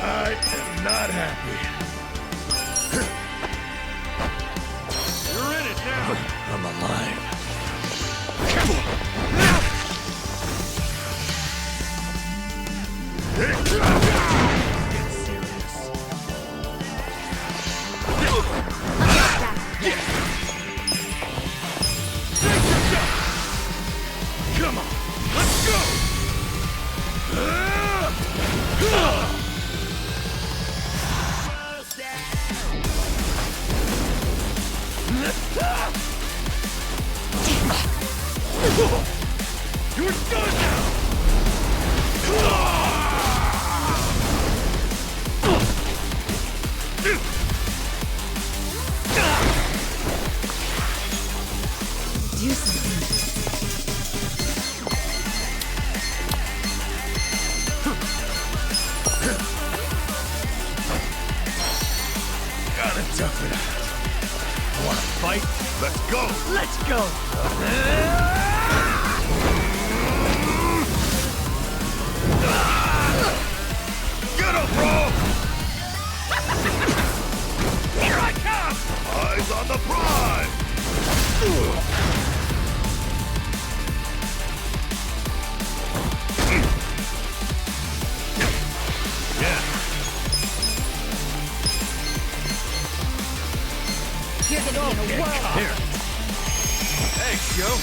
I am not happy. You're in it now! I'm alive. Get serious. Come on, let's go! You're done now! Do something. Gotta tough it out. Wanna fight? Let's go! Let's go! Get up, bro! Here I come! Eyes on the prize! Yeah. You're gonna be in a world of Here. hurt. Thanks, Joe.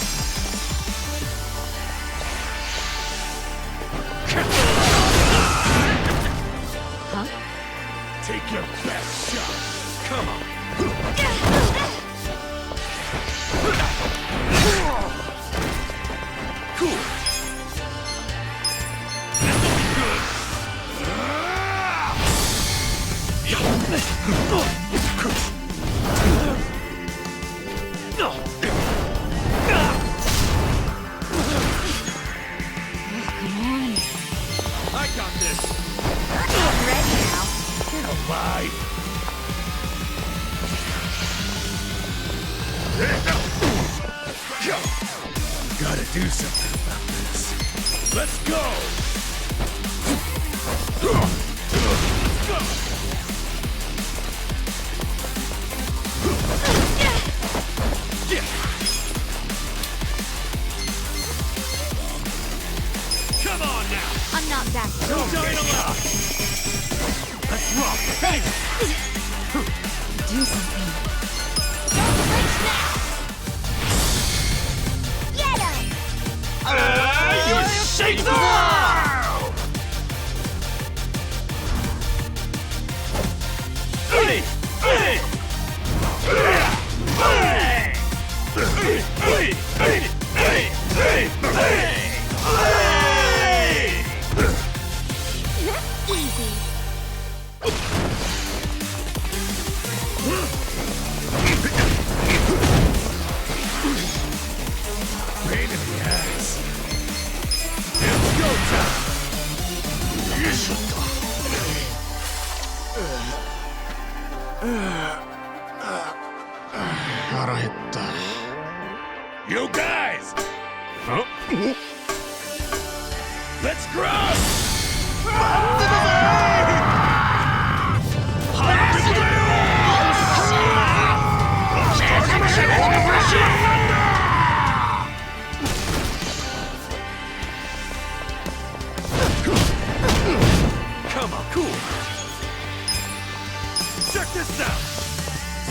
Huh? Take your back. got this! I'm ready now. Get alive! Gotta do something about this. Let's go! Come on now! I'm not that No strong. time allowed! Let's rock! Hey! Do something. Don't flinch now. Get him! You shake the world! Hey! Hey! Easy. Pain in the ass. It's go time! You guys! Huh? Let's cross! Come on, cool. Check this out.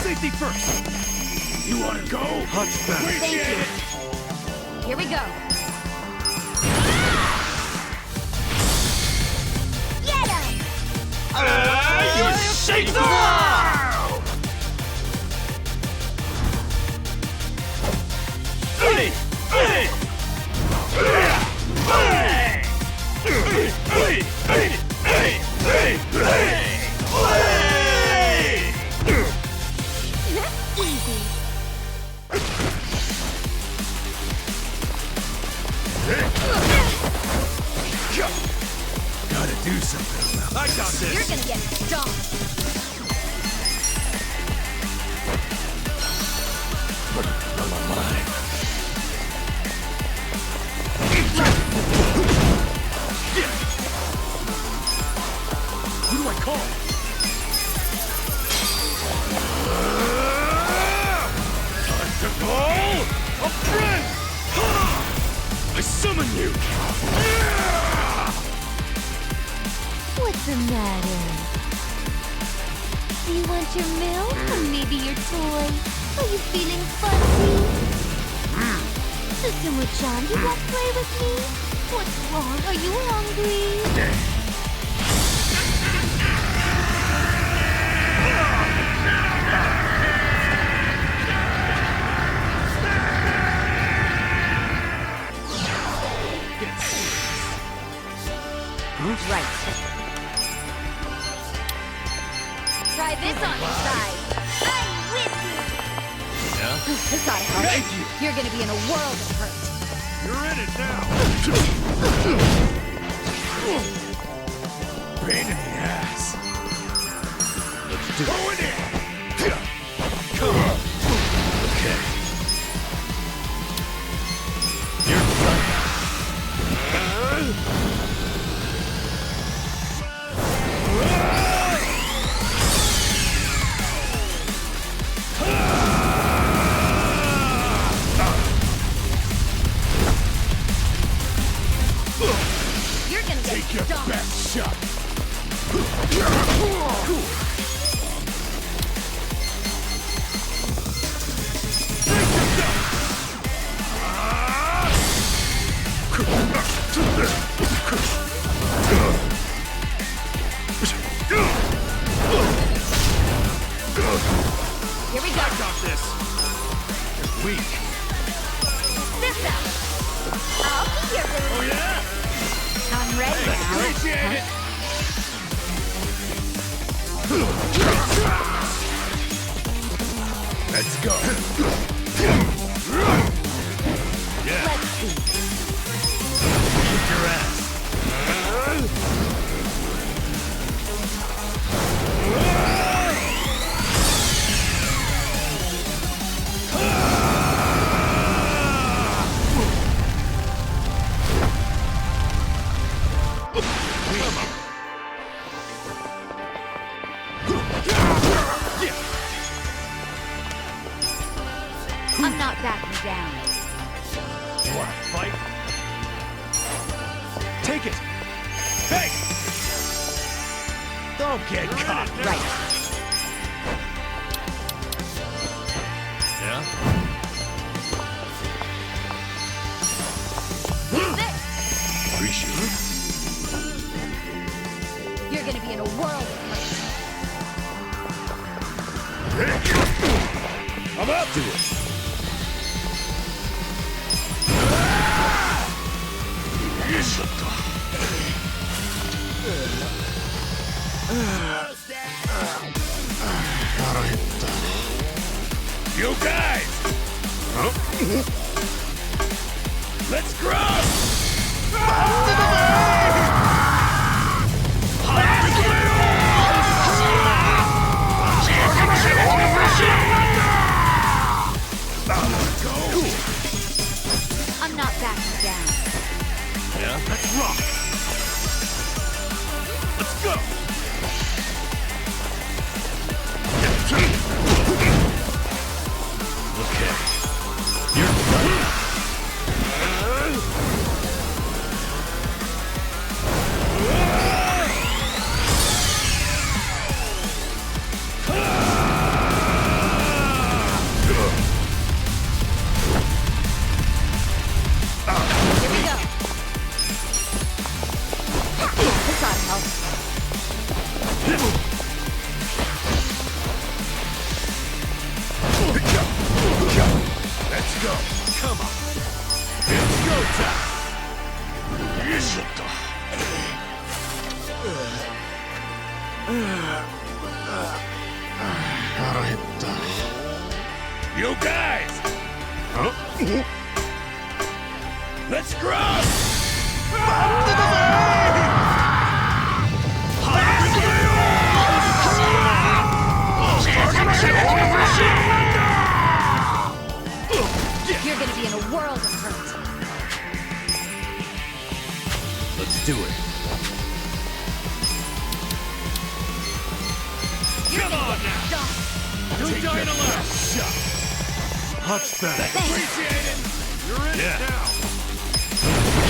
Safety first. You want to go? Hunchback. Thank you. Here we go. Get him! You shake the world! Hey! Hey! Easy. Gotta do something about I got this! You're gonna get stomped. on my mind. Who do I call? Time to call a friend! I summon you! What's the matter? Do you want your milk or maybe your toy? Are you feeling fuzzy? Susumu-chan, you won't play with me? What's wrong? Are you hungry? Right. Try this on your side. I'm with you. This gotta help. Thank you! You're gonna be in a world of hurt. You're in it now! Pain in the ass. Let's do it! Go in there! Come on! Okay. You're done. You're gonna get Take your stomped. best shot. Here we go. I got this! You're weak. This out. I'll be your Oh relief. yeah? I'm ready now. Appreciate it! Let's go. Yeah, Let's see. kick your ass. take it! Hey! Don't get caught. Right. Yeah? Appreciate it. You're gonna be in a world of I'm up to it. You guys! Huh? Let's cross! I'm not backing down. Yeah? Let's rock! Let's go! Okay. You're done. Here we go. This ought to help. Let's go. Come on. It's go time. You guys! Huh? Let's cross! You're gonna be in a world of hurt. Let's do it. Come on now. You're dying alive. Shot. Much better. Appreciate it. You're in it now.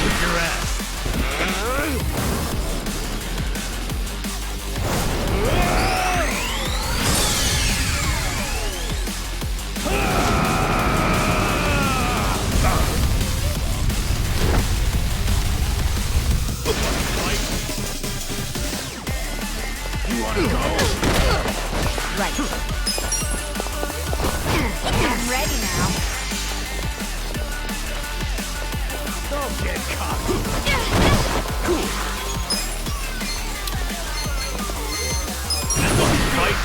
Kick your ass. You wanna go? Right. I'm ready now. Don't get caught. Fight.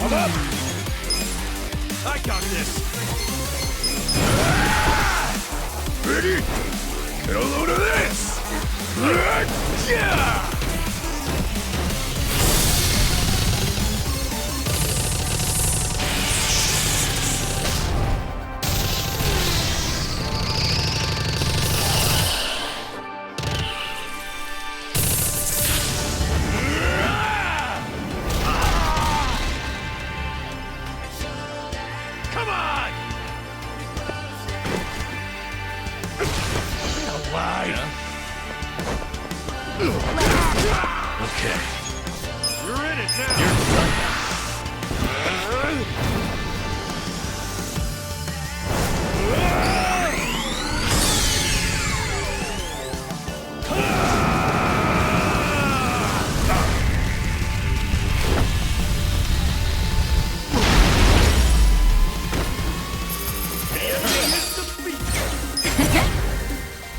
I'm up. I got this. Ready? Get a load of this. Yeah. Come on! Alive. Yeah. Okay. You're in it now. You're done.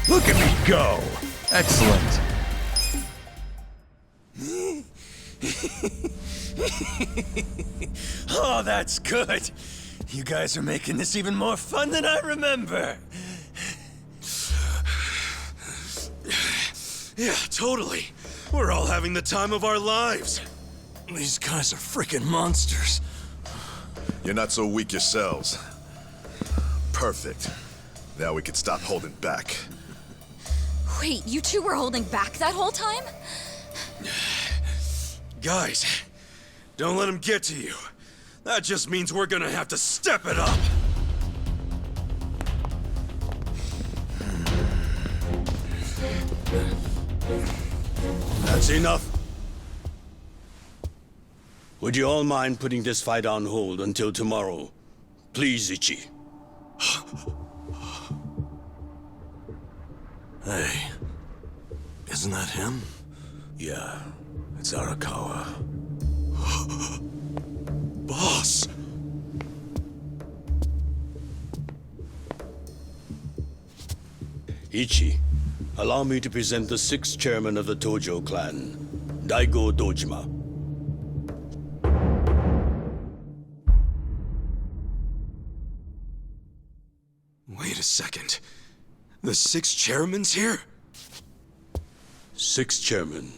Look at me go! Excellent. Oh, that's good. You guys are making this even more fun than I remember. Yeah, totally. We're all having the time of our lives. These guys are freaking monsters. You're not so weak yourselves. Perfect. Now we can stop holding back. Wait, you two were holding back that whole time? Guys, Don't let him get to you. That just means we're gonna have to step it up. That's enough. Would you all mind putting this fight on hold until tomorrow? Please, Ichi. Hey, isn't that him? Yeah, it's Arakawa. Boss! Ichi, allow me to present the 6th chairman of the Tojo clan, Daigo Dojima. Wait a second. The 6 chairman's here? 6th chairman.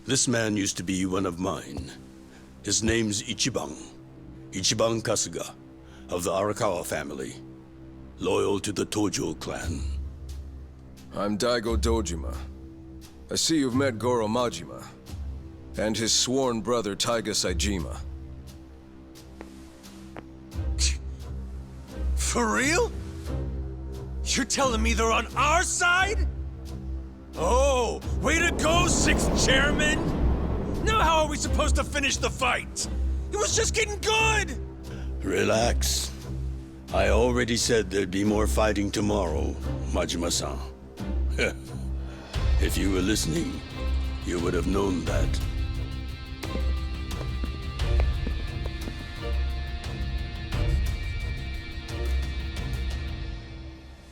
This man used to be one of mine. His name's Ichiban Kasuga, of the Arakawa family, loyal to the Tojo clan. I'm Daigo Dojima. I see you've met Goro Majima, and his sworn brother Taiga Saejima. For real? You're telling me they're on our side? Oh, way to go, 6th chairman! Now how are we supposed to finish the fight? It was just getting good! Relax. I already said there'd be more fighting tomorrow, Majima-san. If you were listening, you would have known that.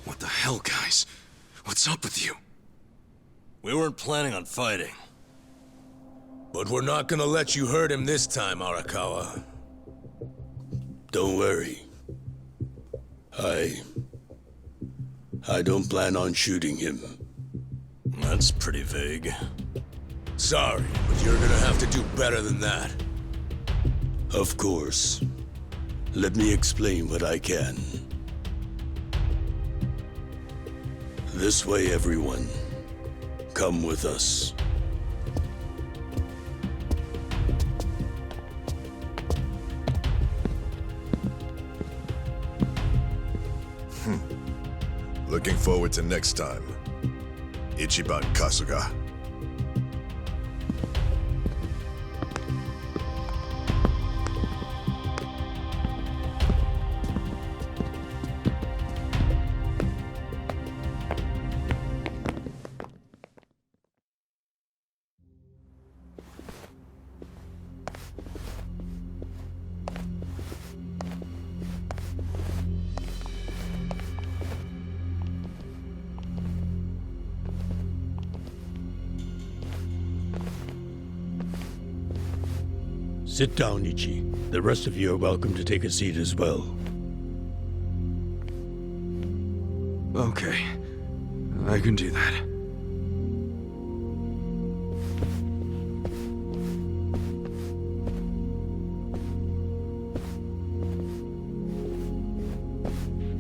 What the hell, guys? What's up with you? We weren't planning on fighting. But we're not gonna let you hurt him this time, Arakawa. Don't worry. I don't plan on shooting him. That's pretty vague. Sorry, but you're gonna have to do better than that. Of course. Let me explain what I can. This way, everyone. Come with us. Looking forward to next time. Ichiban Kasuga. Sit down, Ichi. The rest of you are welcome to take a seat as well. Okay. I can do that.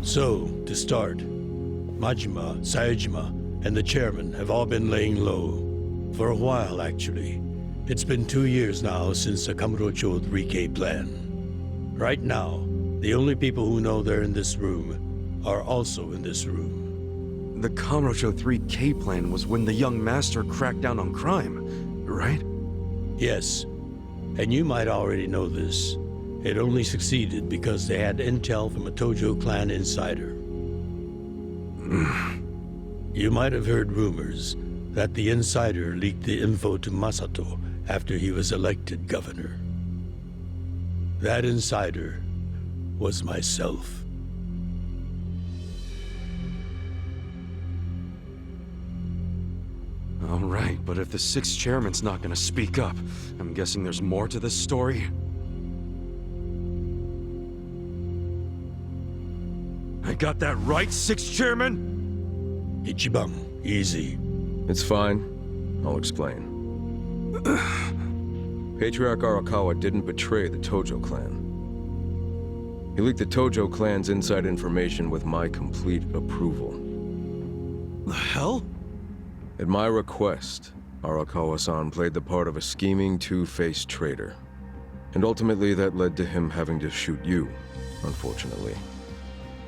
So, to start, Majima, Saejima, and the chairman have all been laying low. For a while, actually. It's been 2 years now since the Kamurocho 3K plan. Right now, the only people who know they're in this room are also in this room. The Kamurocho 3K plan was when the young master cracked down on crime, right? Yes, and you might already know this. It only succeeded because they had intel from a Tojo clan insider. You might have heard rumors that the insider leaked the info to Masato after he was elected governor. That insider was myself. All right, but if the 6th chairman's not gonna speak up, I'm guessing there's more to this story? I got that right, 6th chairman? Ichiban, easy. It's fine. I'll explain. Patriarch Arakawa didn't betray the Tojo clan. He leaked the Tojo clan's inside information with my complete approval. The hell? At my request, Arakawa-san played the part of a scheming, two-faced traitor. And ultimately that led to him having to shoot you, unfortunately.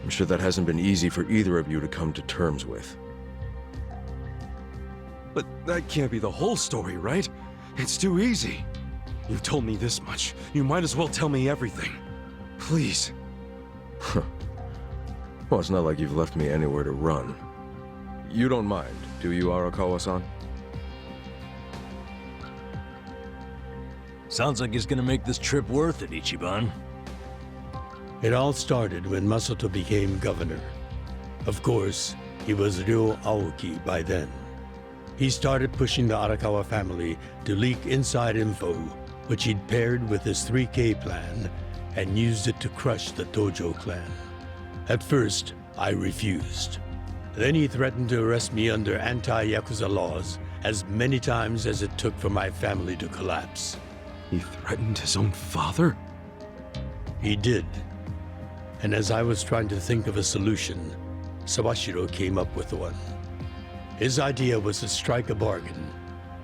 I'm sure that hasn't been easy for either of you to come to terms with. But that can't be the whole story, right? It's too easy. You've told me this much. You might as well tell me everything. Please. Well, it's not like you've left me anywhere to run. You don't mind, do you, Arakawa-san? Sounds like it's gonna make this trip worth it, Ichiban. It all started when Masato became governor. Of course, he was Ryo Aoki by then. He started pushing the Arakawa family to leak inside info, which he'd paired with his 3K plan and used it to crush the Tojo clan. At first, I refused. Then he threatened to arrest me under anti-Yakuza laws as many times as it took for my family to collapse. He threatened his own father? He did. And as I was trying to think of a solution, Sawashiro came up with one. His idea was to strike a bargain,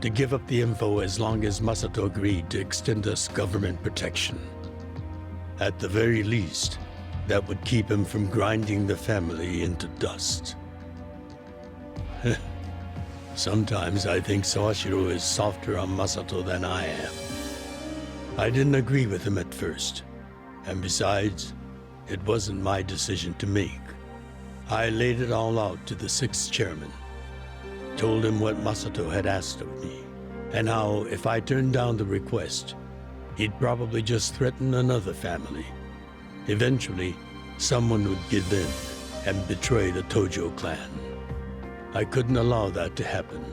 to give up the info as long as Masato agreed to extend us government protection. At the very least, that would keep him from grinding the family into dust. Sometimes I think Sawashiro is softer on Masato than I am. I didn't agree with him at first, and besides, it wasn't my decision to make. I laid it all out to the 6th chairman, told him what Masato had asked of me, and how if I turned down the request, he'd probably just threaten another family. Eventually, someone would give in and betray the Tojo clan. I couldn't allow that to happen.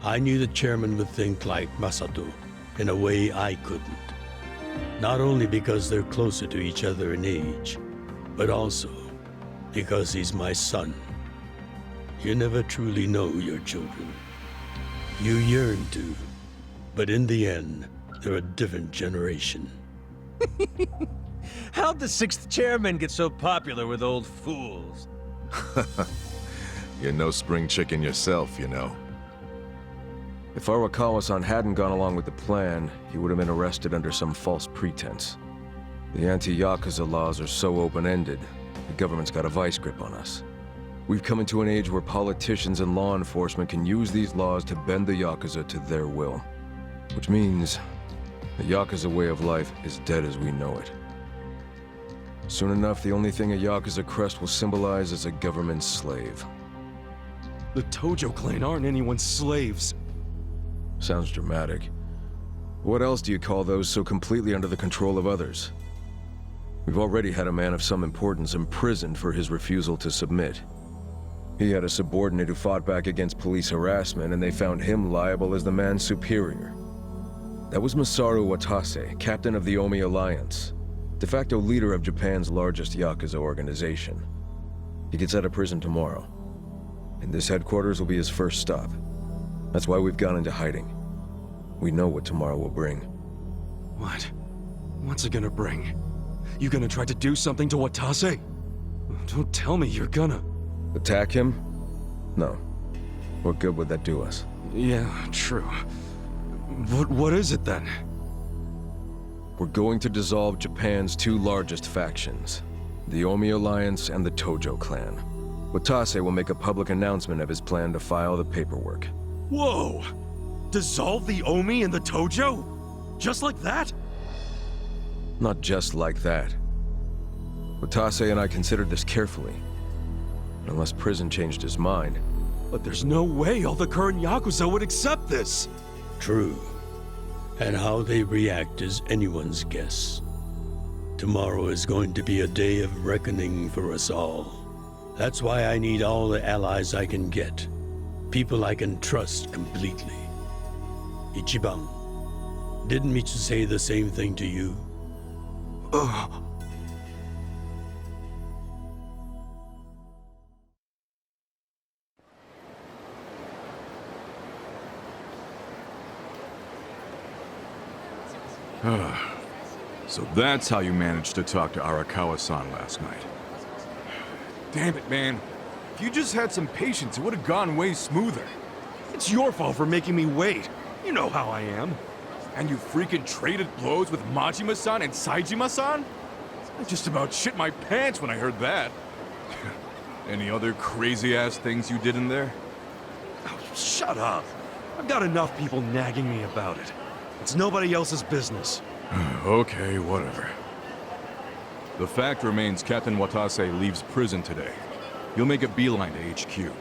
I knew the chairman would think like Masato in a way I couldn't. Not only because they're closer to each other in age, but also because he's my son. You never truly know your children. You yearn to, but in the end, they're a different generation. How'd the 6th chairman get so popular with old fools? You're no spring chicken yourself, you know. If Arakawa-san hadn't gone along with the plan, he would have been arrested under some false pretense. The anti-Yakuza laws are so open-ended, the government's got a vice grip on us. We've come into an age where politicians and law enforcement can use these laws to bend the Yakuza to their will. Which means, the Yakuza way of life is dead as we know it. Soon enough, the only thing a Yakuza crest will symbolize is a government slave. The Tojo clan aren't anyone's slaves. Sounds dramatic. What else do you call those so completely under the control of others? We've already had a man of some importance imprisoned for his refusal to submit. He had a subordinate who fought back against police harassment, and they found him liable as the man's superior. That was Masaru Watase, captain of the Omi Alliance, de facto leader of Japan's largest Yakuza organization. He gets out of prison tomorrow, and this headquarters will be his first stop. That's why we've gone into hiding. We know what tomorrow will bring. What? What's it gonna bring? You gonna try to do something to Watase? Don't tell me you're gonna... Attack him? No. What good would that do us? Yeah, true. What is it then? We're going to dissolve Japan's 2 largest factions, the Omi Alliance and the Tojo clan. Watase will make a public announcement of his plan to file the paperwork. Whoa! Dissolve the Omi and the Tojo? Just like that? Not just like that. Watase and I considered this carefully. Unless prison changed his mind. But there's no way all the current Yakuza would accept this! True. And how they react is anyone's guess. Tomorrow is going to be a day of reckoning for us all. That's why I need all the allies I can get. People I can trust completely. Ichiban, didn't Michi say the same thing to you? So that's how you managed to talk to Arakawa-san last night. Damn it, man. If you just had some patience, it would have gone way smoother. It's your fault for making me wait. You know how I am. And you freaking traded blows with Majima-san and Saejima-san? I just about shit my pants when I heard that. Any other crazy-ass things you did in there? Oh, shut up. I've got enough people nagging me about it. It's nobody else's business. Okay, whatever. The fact remains Captain Watase leaves prison today. He'll make a beeline to HQ.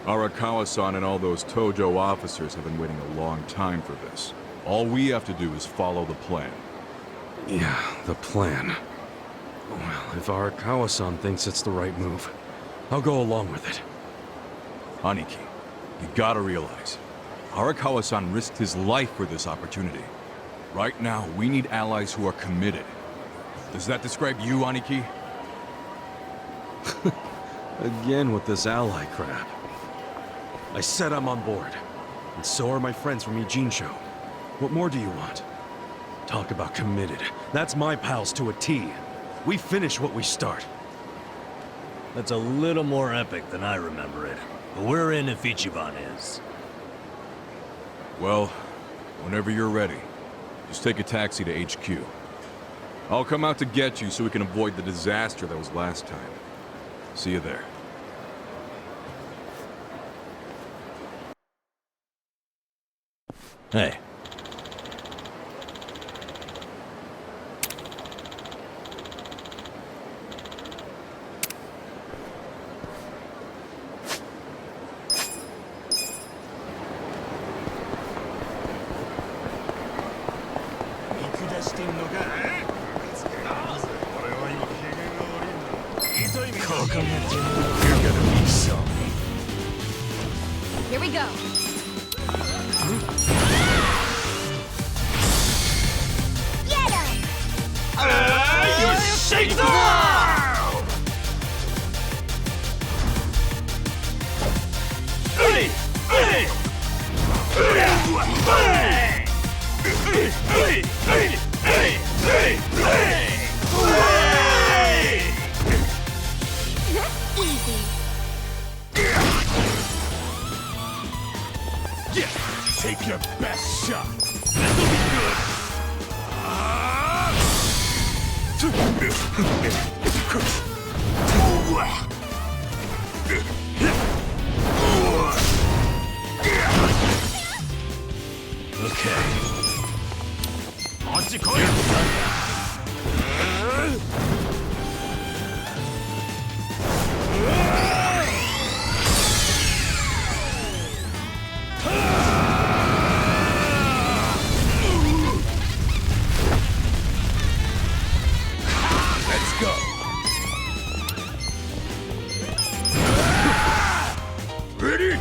Arakawa-san and all those Tojo officers have been waiting a long time for this. All we have to do is follow the plan. Yeah, the plan. Well, if Arakawa-san thinks it's the right move, I'll go along with it. Aniki, you gotta realize, Arakawa-san risked his life for this opportunity. Right now, we need allies who are committed. Does that describe you, Aniki? Again with this ally crap. I said I'm on board. And so are my friends from Ijincho. What more do you want? Talk about committed. That's my pals to a T. We finish what we start. That's a little more epic than I remember it. But we're in if Ichiban is. Well, whenever you're ready, just take a taxi to HQ. I'll come out to get you so we can avoid the disaster that was last time. See you there. Hey. You're gonna be sorry. Here we go. Get him! You shake the world! Hey! Hey! Easy. Yeah, take your best shot. This'll be good. Okay. Let's go. Ready?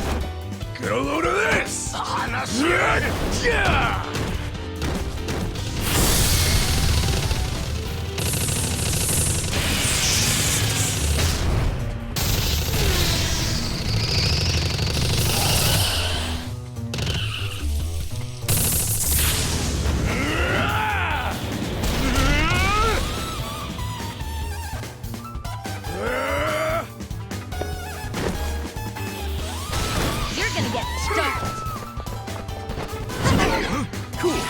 Get a load of this! Yeah! You're gonna get stuck. Cool.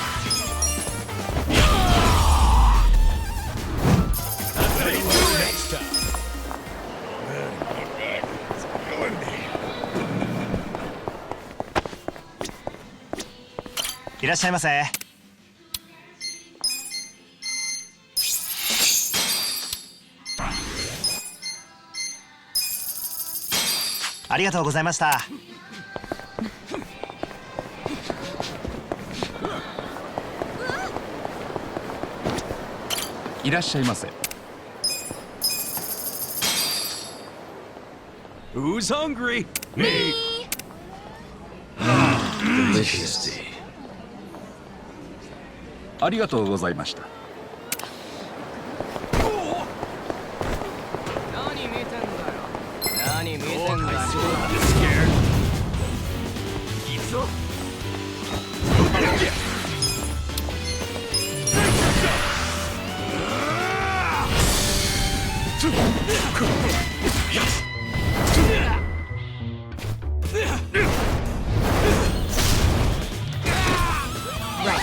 Next time. いらっしゃいませ。ありがとうございました。いらっしゃいませ。Who's hungry? Me. Delicious. ありがとうございました。何見てんだよ。何見てんだよ。いくぞ。Right.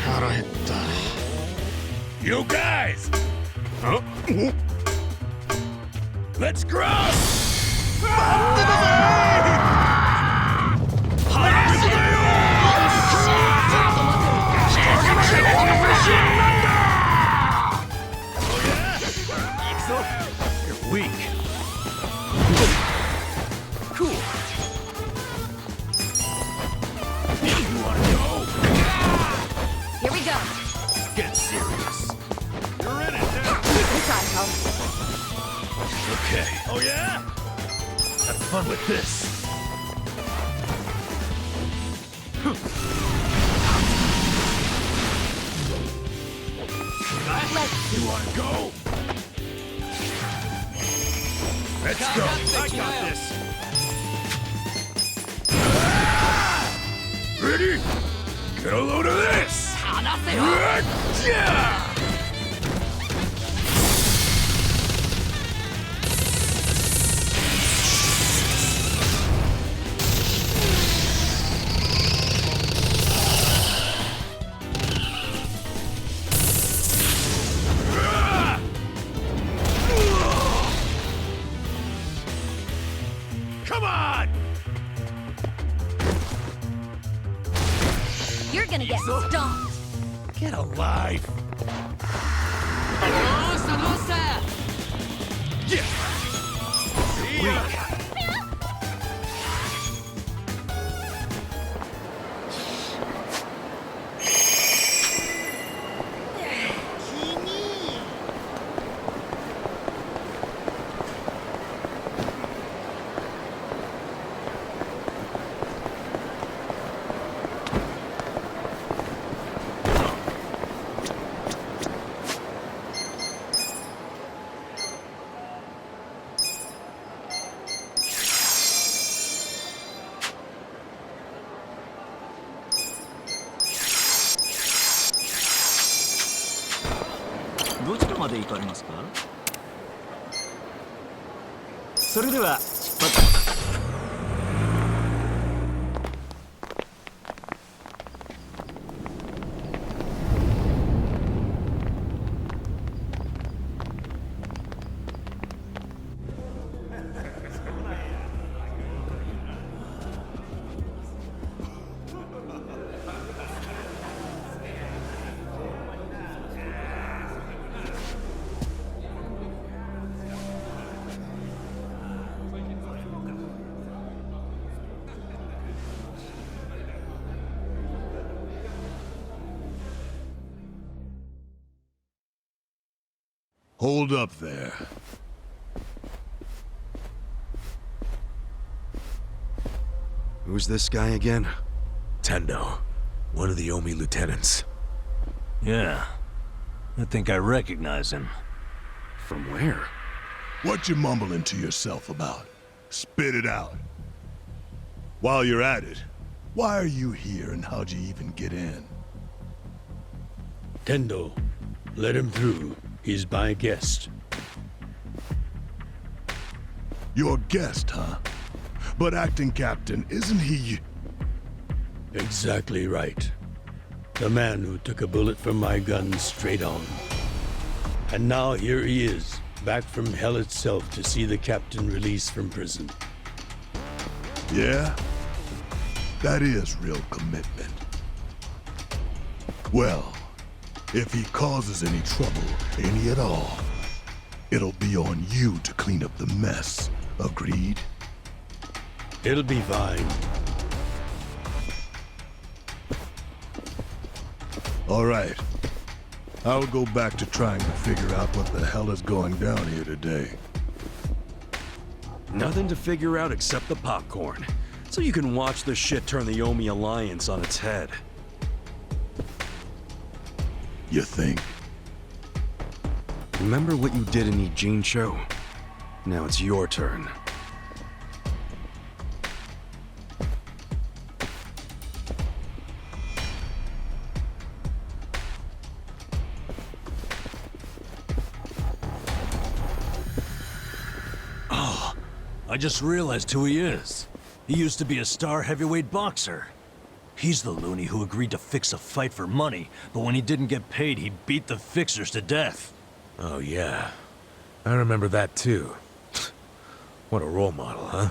腹減った。You guys! Let's cross! 行くぞ You're weak. Cool. You wanna go? Here we go. Get serious. You're in it now. We try to help. Okay. Oh yeah? Have fun with this. You wanna go? Let's go. I got this. Ready? Get a load of this. Yeah! Come on! You're gonna get stomped. Get alive! Yeah! Weak.どちらまで行かれますか？それでは出発。Hold up there. Who's this guy again? Tendo, one of the Omi lieutenants. Yeah. I think I recognize him. From where? What you mumbling to yourself about? Spit it out. While you're at it, why are you here and how'd you even get in? Tendo, let him through. He's my guest. Your guest, huh? But acting captain, isn't he... Exactly right. The man who took a bullet from my gun straight on. And now here he is, back from hell itself to see the captain released from prison. Yeah? That is real commitment. Well, if he causes any trouble, any at all, it'll be on you to clean up the mess. Agreed? It'll be fine. All right. I'll go back to trying to figure out what the hell is going down here today. Nothing to figure out except the popcorn. So you can watch the shit turn the Omi Alliance on its head. You think? Remember what you did in Ijincho? Now it's your turn. I just realized who he is. He used to be a star heavyweight boxer. He's the loony who agreed to fix a fight for money, but when he didn't get paid, he beat the fixers to death. Oh, yeah. I remember that, too. What a role model, huh?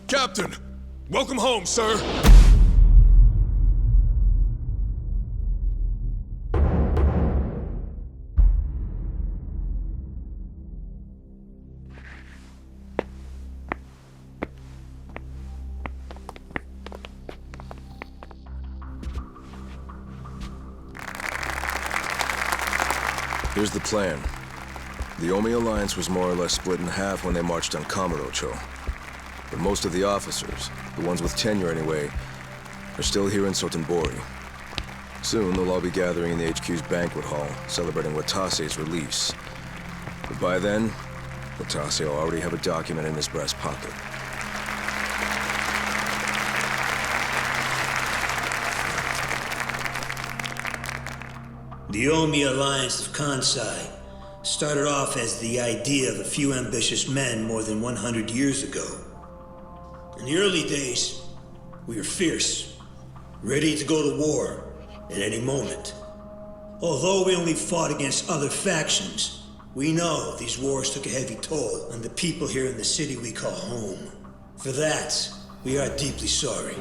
Captain! Welcome home, sir! Here's the plan. The Omi Alliance was more or less split in half when they marched on Kamurocho. But most of the officers, the ones with tenure anyway, are still here in Sotenbori. Soon they'll all be gathering in the HQ's banquet hall, celebrating Watase's release. But by then, Watase will already have a document in his breast pocket. The Omi Alliance of Kansai started off as the idea of a few ambitious men more than 100 years ago. In the early days, we were fierce, ready to go to war at any moment. Although we only fought against other factions, we know these wars took a heavy toll on the people here in the city we call home. For that, we are deeply sorry.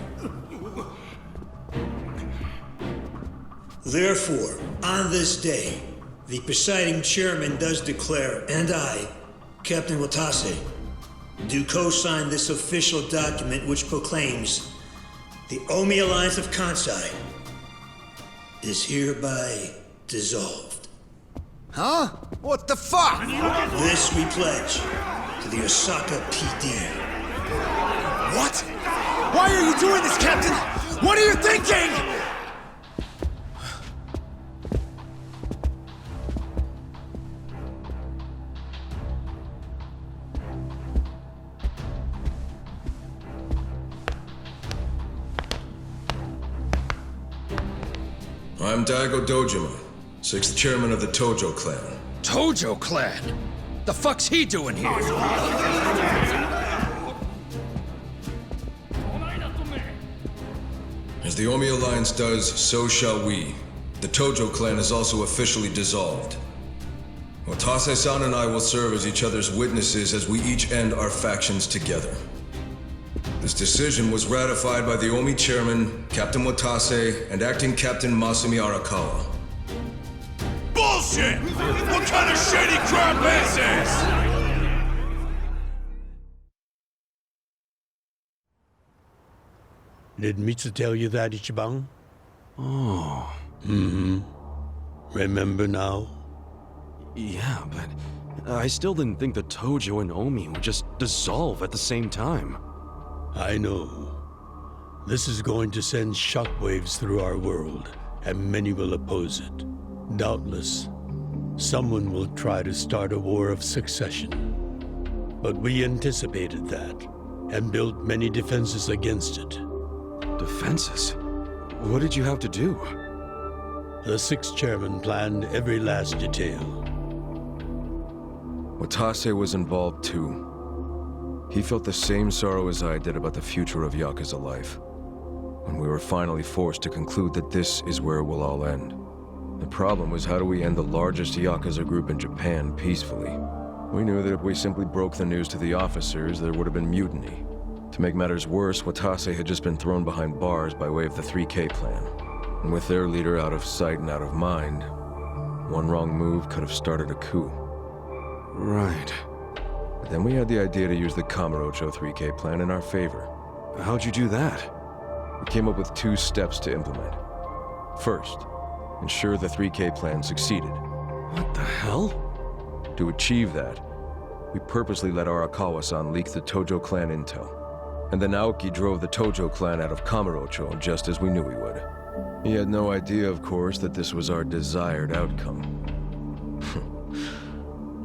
Therefore, on this day, the presiding chairman does declare, and I, Captain Watase, do co-sign this official document which proclaims the Omi Alliance of Kansai is hereby dissolved. Huh? What the fuck? This we pledge to the Osaka PD. What? Why are you doing this, Captain? What are you thinking? I'm Daigo Dojima, 6th chairman of the Tojo clan. Tojo clan? The fuck's he doing here? As the Omi Alliance does, so shall we. The Tojo clan is also officially dissolved. Watase-san and I will serve as each other's witnesses as we each end our factions together. This decision was ratified by the Omi chairman, Captain Watase, and acting Captain Masumi Arakawa. Bullshit! What kind of shady crap is this? Did Mitsu tell you that, Ichiban? Oh. Mm-hmm. Remember now? Yeah, but I still didn't think the Tojo and Omi would just dissolve at the same time. I know. This is going to send shockwaves through our world, and many will oppose it. Doubtless, someone will try to start a war of succession. But we anticipated that, and built many defenses against it. Defenses? What did you have to do? The 6th chairman planned every last detail. Watase was involved too. He felt the same sorrow as I did about the future of Yakuza life. When we were finally forced to conclude that this is where it will all end. The problem was, how do we end the largest Yakuza group in Japan peacefully? We knew that if we simply broke the news to the officers, there would have been mutiny. To make matters worse, Watase had just been thrown behind bars by way of the 3K plan. And with their leader out of sight and out of mind, one wrong move could have started a coup. Right. But then we had the idea to use the Kamurocho 3K plan in our favor. How'd you do that? We came up with 2 steps to implement. First, ensure the 3K plan succeeded. What the hell? To achieve that, we purposely let Arakawa-san leak the Tojo clan intel. And then Aoki drove the Tojo clan out of Kamurocho just as we knew he would. He had no idea, of course, that this was our desired outcome.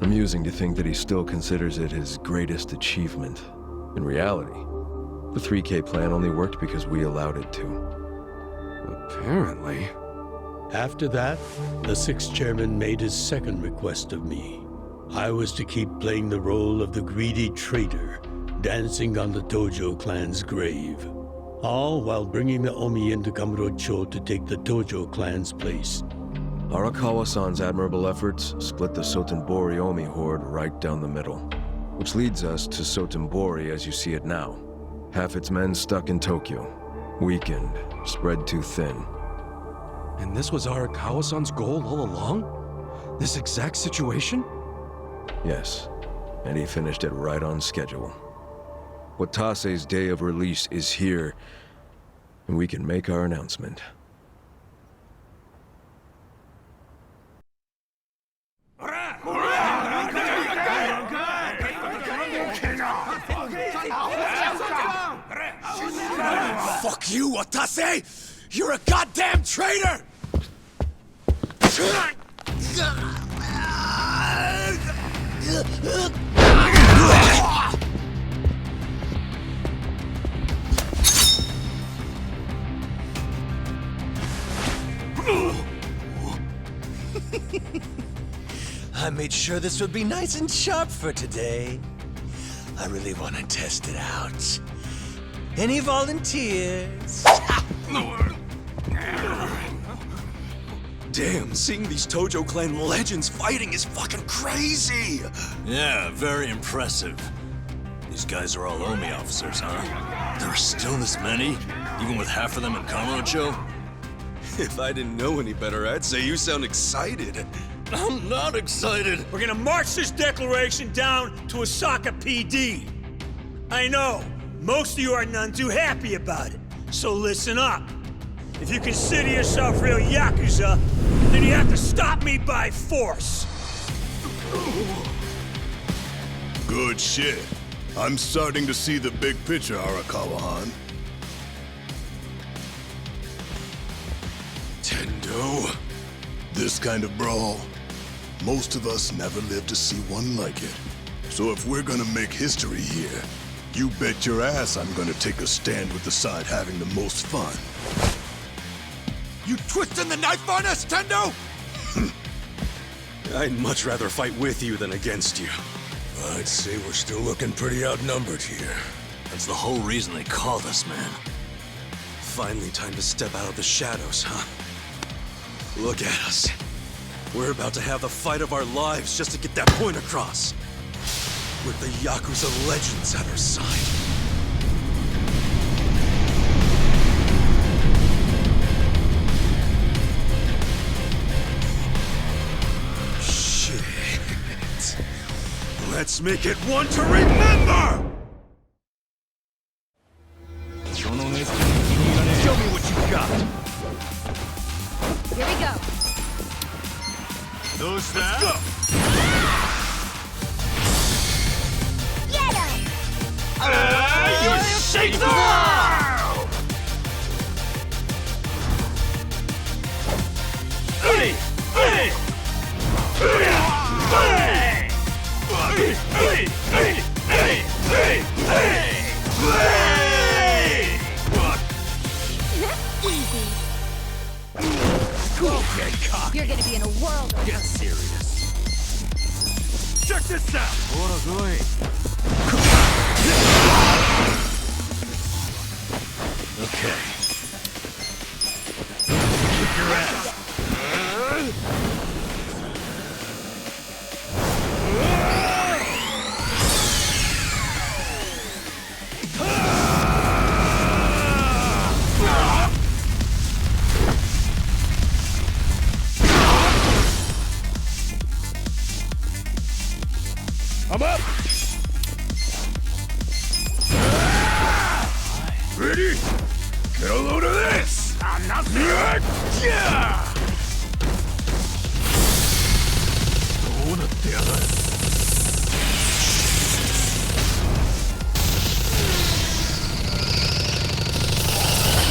Amusing to think that he still considers it his greatest achievement. In reality, the 3K plan only worked because we allowed it to. Apparently. After that, the sixth chairman made his second request of me. I was to keep playing the role of the greedy traitor, dancing on the Tojo clan's grave. All while bringing the Omi into Kamurocho to take the Tojo clan's place. Arakawa-san's admirable efforts split the Sotenbori Omi horde right down the middle. Which leads us to Sotenbori as you see it now. Half its men stuck in Tokyo. Weakened, spread too thin. And this was Arakawa-san's goal all along? This exact situation? Yes, and he finished it right on schedule. Watase's day of release is here, and we can make our announcement. Fuck you, Watase! You're a goddamn traitor! I made sure this would be nice and sharp for today. I really want to test it out. Any volunteers? Damn, seeing these Tojo clan legends fighting is fucking crazy! Yeah, very impressive. These guys are all Omi officers, huh? There are still this many? Even with half of them in Kamurocho? If I didn't know any better, I'd say you sound excited. I'm not excited. We're gonna march this declaration down to Osaka PD. I know, most of you are none too happy about it, so listen up. If you consider yourself real Yakuza, then you have to stop me by force. Good shit. I'm starting to see the big picture, Arakawa-han. Tendo. This kind of brawl, most of us never lived to see one like it. So if we're gonna make history here, you bet your ass I'm gonna take a stand with the side having the most fun. You twisting the knife on us, Tendo? I'd much rather fight with you than against you. I'd say we're still looking pretty outnumbered here. That's the whole reason they called us, man. Finally time to step out of the shadows, huh? Look at us. We're about to have the fight of our lives just to get that point across. With the Yakuza legends at our side. Shit. Let's make it one to remember! Show me what you got. Here we go. Let's go. Get him! You shake the Easy. Okay, cock. You're gonna be in a world of Get serious. Check this out. Okay. Kick your ass. I'm up! Ready? Get a load of this! I'm not good! Yeah! どうなってやがる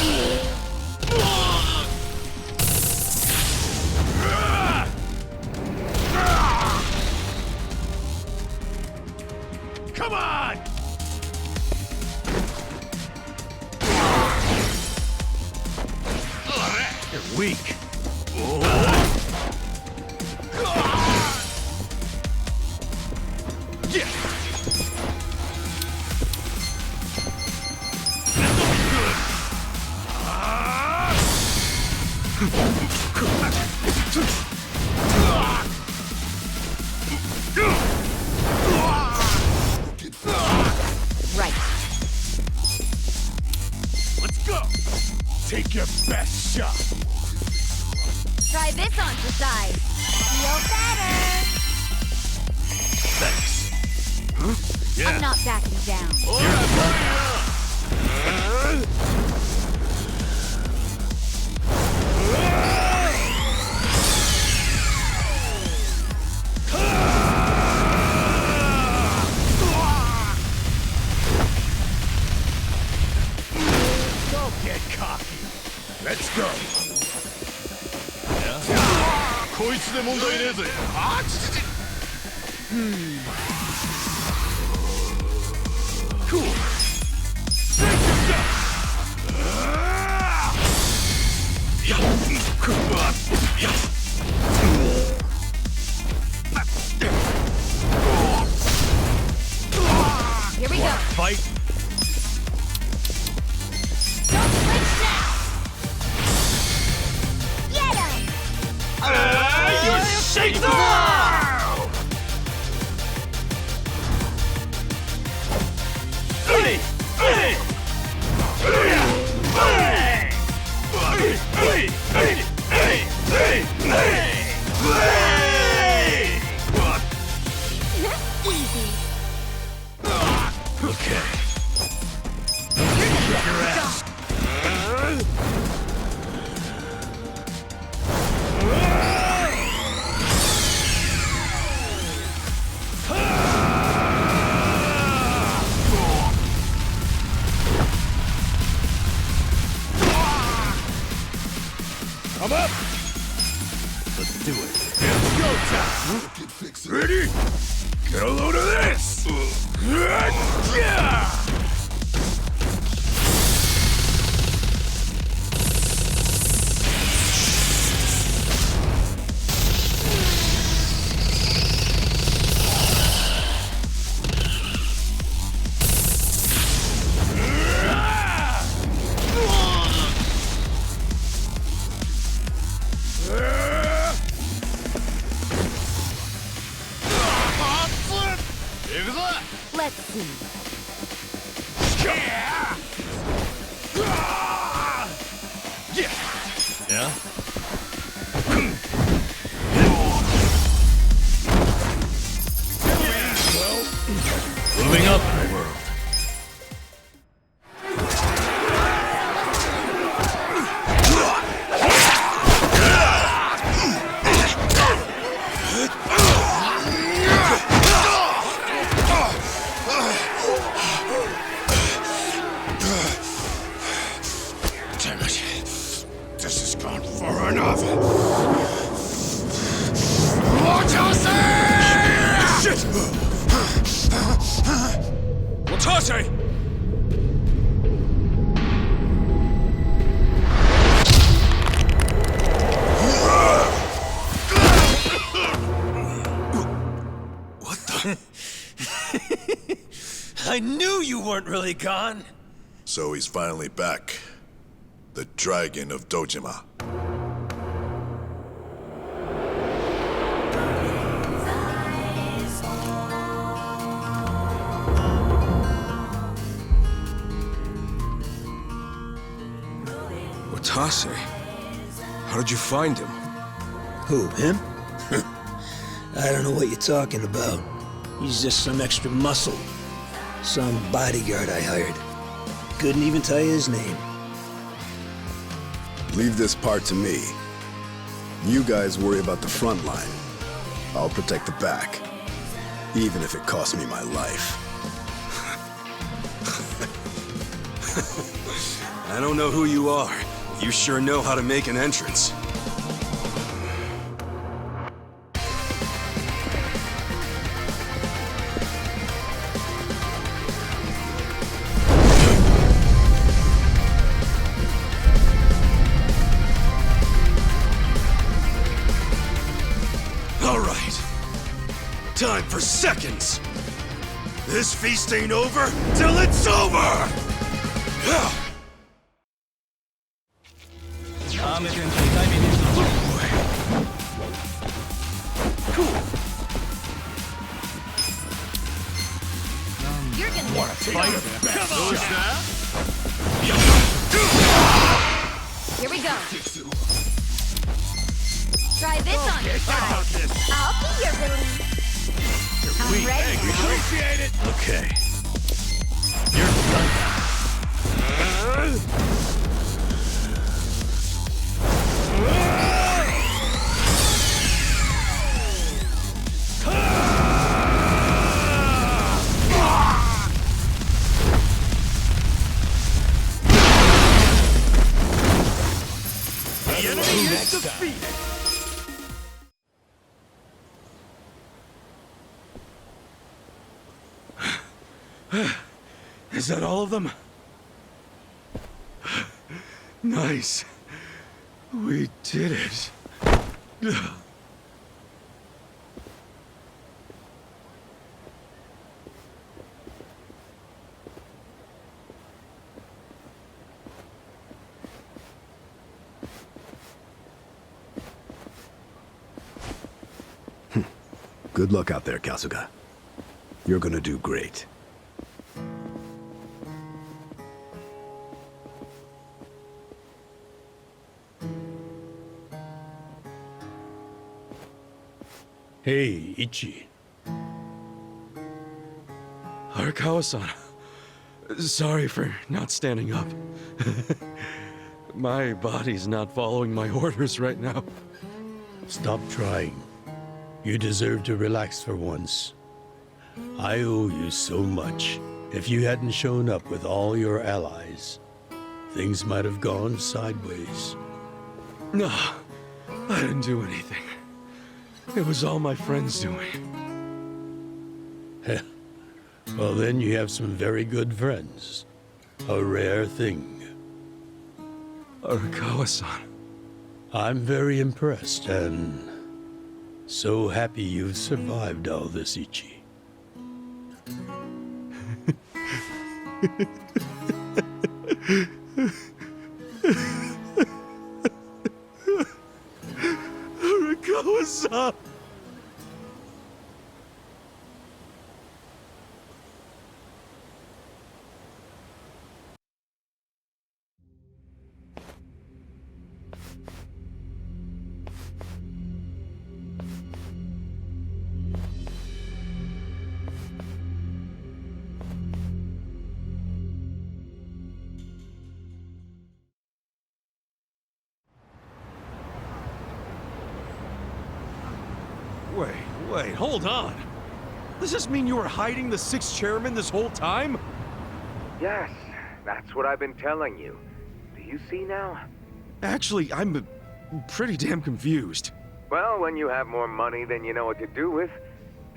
Easy. weak. Right. Let's go! Take your best shot. Try this on for size. Feel better. Thanks. Huh? Yeah. I'm not backing down. Don't get cocky. Let's go. Cool. Here we go. Fight. Don't switch now. Get him. You shake the world! Easy. Okay. Your ass. I'm up! Let's do it. It's go time! Ready? Get a load of this! Yeah! Let's see. Yeah? Moving up in the world. Damn it. This has gone far enough. Shit! Watase! What the? I knew you weren't really gone. So he's finally back. The Dragon of Dojima. Watase? How did you find him? Who, him? I don't know what you're talking about. He's just some extra muscle. Some bodyguard I hired. Couldn't even tell you his name. Leave this part to me. You guys worry about the front line. I'll protect the back. Even if it costs me my life. I don't know who you are. You sure know how to make an entrance. time for seconds! This feast ain't over till it's over! You're gonna want to fight. Here we go. Try this on your side. I'll be your relief. I'm ready. Appreciate it! Okay. You're done. The enemy is defeated! Is that all of them? Nice. We did it. Good luck out there, Kasuga. You're gonna do great. Hey, Ichi. Arakawa-san. Sorry for not standing up. My body's not following my orders right now. Stop trying. You deserve to relax for once. I owe you so much. If you hadn't shown up with all your allies, things might have gone sideways. No, I didn't do anything. It was all my friends doing. Well, then you have some very good friends. A rare thing. Arakawa-san. I'm very impressed and so happy you've survived all this, Ichi. Arakawa-san! Wait, hold on. Does this mean you were hiding the sixth chairman this whole time? Yes, that's what I've been telling you. Do you see now? Actually, I'm pretty damn confused. Well, when you have more money than you know what to do with,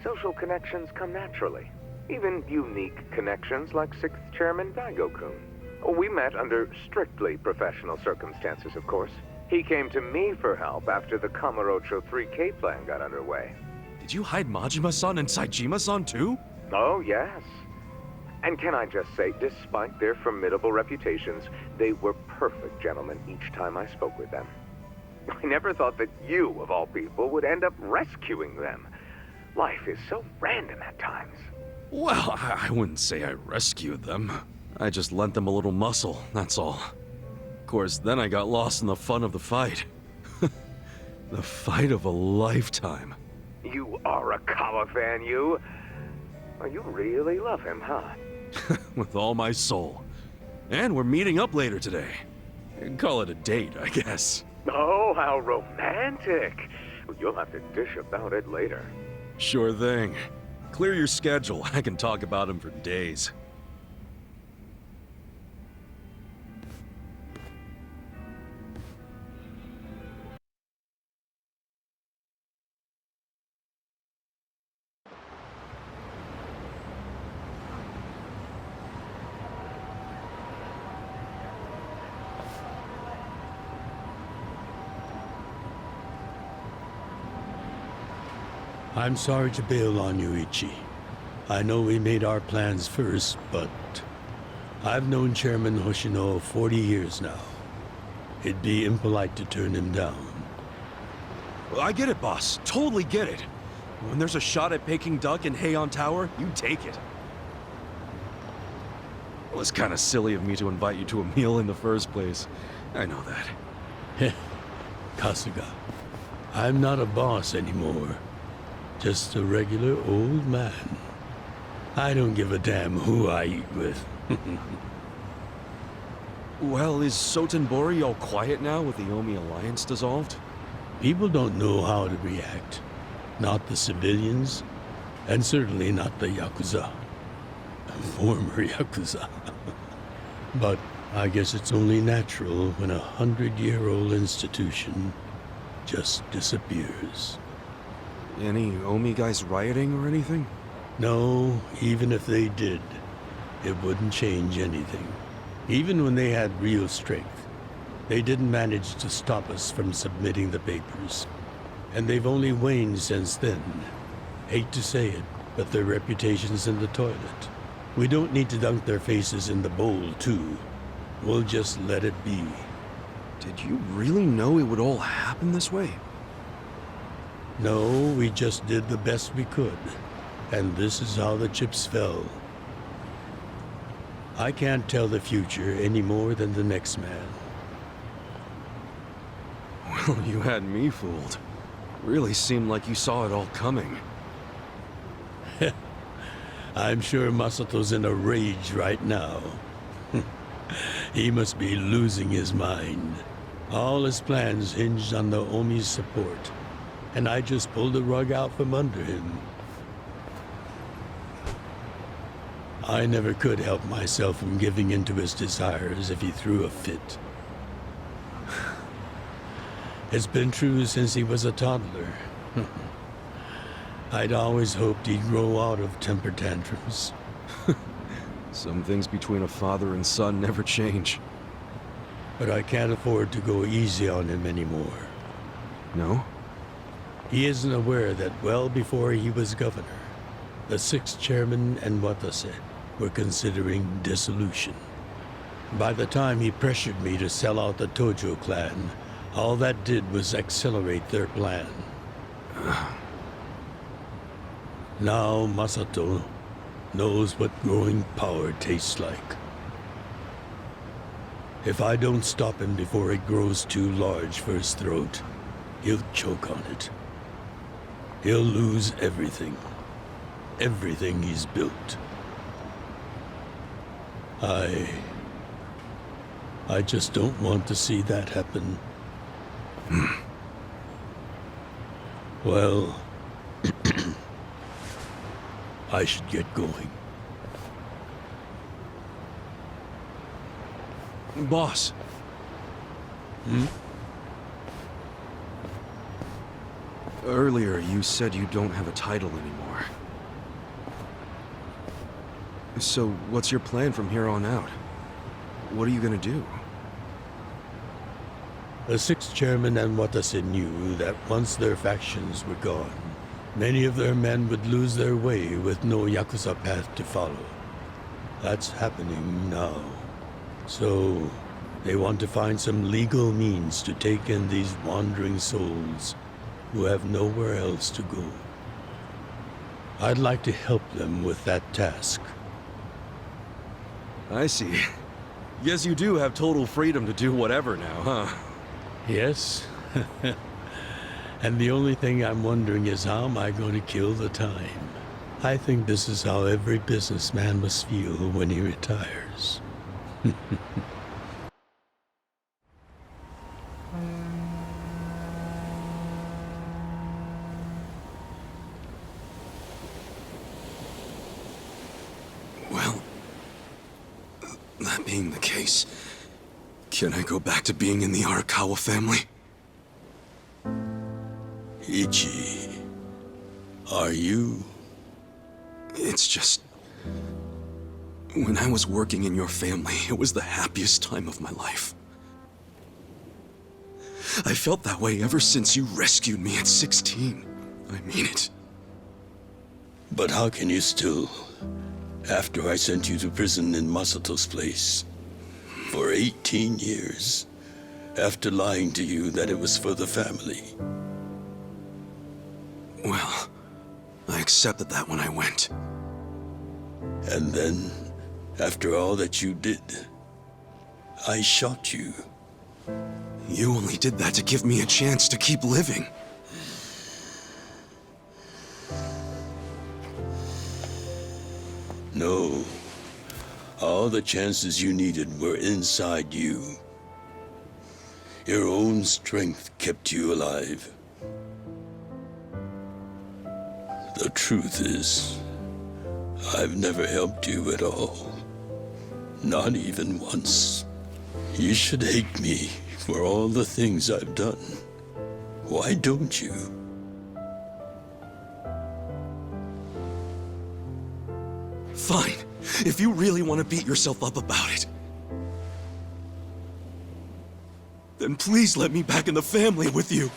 social connections come naturally. Even unique connections like 6th Chairman Daigo-kun. We met under strictly professional circumstances, of course. He came to me for help after the Kamurocho 3K plan got underway. Did you hide Majima-san and Saejima-san too? Oh, yes. And can I just say, despite their formidable reputations, they were perfect gentlemen each time I spoke with them. I never thought that you, of all people, would end up rescuing them. Life is so random at times. Well, I wouldn't say I rescued them. I just lent them a little muscle, that's all. Of course, then I got lost in the fun of the fight. The fight of a lifetime. You are a Kawa fan, you. Oh, you really love him, huh? With all my soul. And we're meeting up later today. Call it a date, I guess. Oh, how romantic. You'll have to dish about it later. Sure thing. Clear your schedule. I can talk about him for days. I'm sorry to bail on you, Ichi. I know we made our plans first, but I've known Chairman Hoshino 40 years now. It'd be impolite to turn him down. Well, I get it, boss. Totally get it. When there's a shot at Peking Duck and Heian Tower, you take it. It was kind of silly of me to invite you to a meal in the first place. I know that. Kasuga, I'm not a boss anymore. Just a regular old man. I don't give a damn who I eat with. Well, is Sotenbori all quiet now with the Omi Alliance dissolved? People don't know how to react. Not the civilians, and certainly not the Yakuza. Former Yakuza. But I guess it's only natural when a 100-year-old institution just disappears. Any Omi guys rioting or anything? No, even if they did, it wouldn't change anything. Even when they had real strength, they didn't manage to stop us from submitting the papers. And they've only waned since then. Hate to say it, but their reputation's in the toilet. We don't need to dunk their faces in the bowl, too. We'll just let it be. Did you really know it would all happen this way? No, we just did the best we could. And this is how the chips fell. I can't tell the future any more than the next man. Well, you had me fooled. Really seemed like you saw it all coming. I'm sure Masato's in a rage right now. He must be losing his mind. All his plans hinged on the Omi's support, and I just pulled the rug out from under him. I never could help myself from giving in to his desires if he threw a fit. It's been true since he was a toddler. I'd always hoped he'd grow out of temper tantrums. Some things between a father and son never change. But I can't afford to go easy on him anymore. No? He isn't aware that well before he was governor, the 6th chairman and Watase were considering dissolution. By the time he pressured me to sell out the Tojo clan, all that did was accelerate their plan. Now Masato knows what growing power tastes like. If I don't stop him before it grows too large for his throat, he'll choke on it. He'll lose everything. Everything he's built. I just don't want to see that happen. Well, I should get going. Boss. Earlier, you said you don't have a title anymore. So, what's your plan from here on out? What are you gonna do? The 6th chairman and Watase knew that once their factions were gone, many of their men would lose their way with no Yakuza path to follow. That's happening now. So, they want to find some legal means to take in these wandering souls who have nowhere else to go. I'd like to help them with that task. I see. Guess you do have total freedom to do whatever now, huh? Yes. And the only thing I'm wondering is how am I going to kill the time? I think this is how every businessman must feel when he retires. Well, that being the case, can I go back to being in the Arakawa family? Ichi, are you? It's just... when I was working in your family, it was the happiest time of my life. I felt that way ever since you rescued me at 16. I mean it. But how can you still, after I sent you to prison in Masato's place, for 18 years, after lying to you that it was for the family? Well, I accepted that when I went. And then, after all that you did, I shot you. You only did that to give me a chance to keep living. No. All the chances you needed were inside you. Your own strength kept you alive. The truth is, I've never helped you at all. Not even once. You should hate me for all the things I've done. Why don't you? Fine. If you really want to beat yourself up about it, then please let me back in the family with you.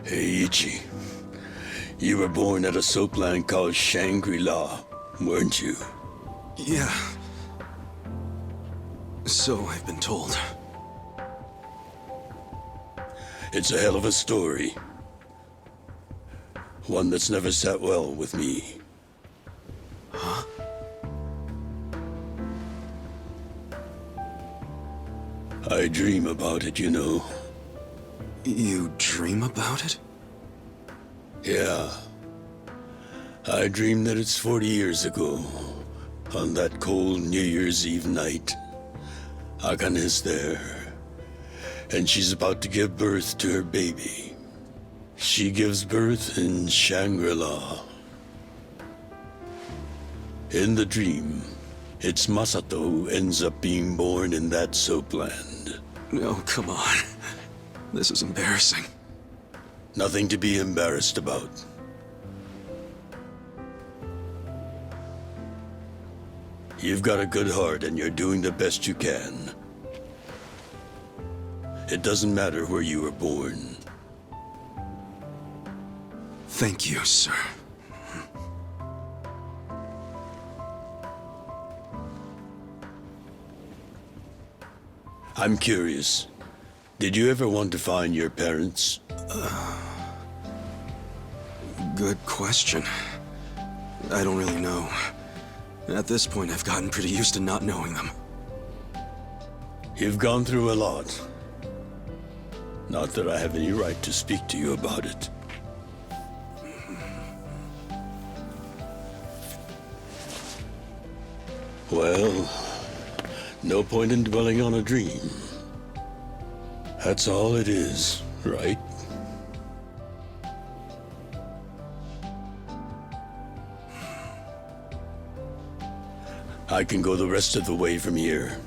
Hey, Ichi. You were born at a soapland called Shangri-La, weren't you? Yeah. So I've been told. It's a hell of a story. One that's never sat well with me. Huh? I dream about it, you know. You dream about it? Yeah. I dream that it's 40 years ago, on that cold New Year's Eve night. Akane is there, and she's about to give birth to her baby. She gives birth in Shangri-La. In the dream, it's Masato who ends up being born in that soapland. Oh, come on. This is embarrassing. Nothing to be embarrassed about. You've got a good heart and you're doing the best you can. It doesn't matter where you were born. Thank you, sir. I'm curious. Did you ever want to find your parents? Good question. I don't really know. At this point, I've gotten pretty used to not knowing them. You've gone through a lot. Not that I have any right to speak to you about it. Well, no point in dwelling on a dream. That's all it is, right? I can go the rest of the way from here.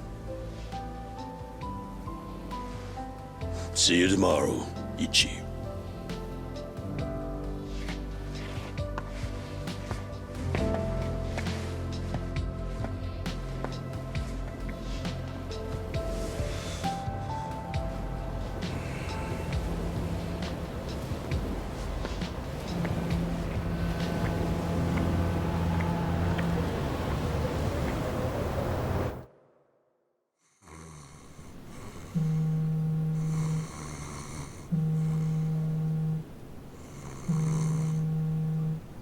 See you tomorrow, Ichi.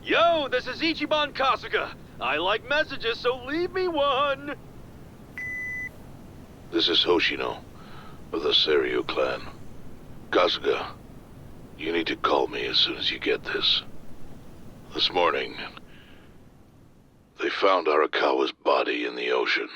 Yo, this is Ichiban Kasuga. I like messages, so leave me one. This is Hoshino, of the Seiryu clan. Kasuga, you need to call me as soon as you get this. This morning, they found Arakawa's body in the ocean.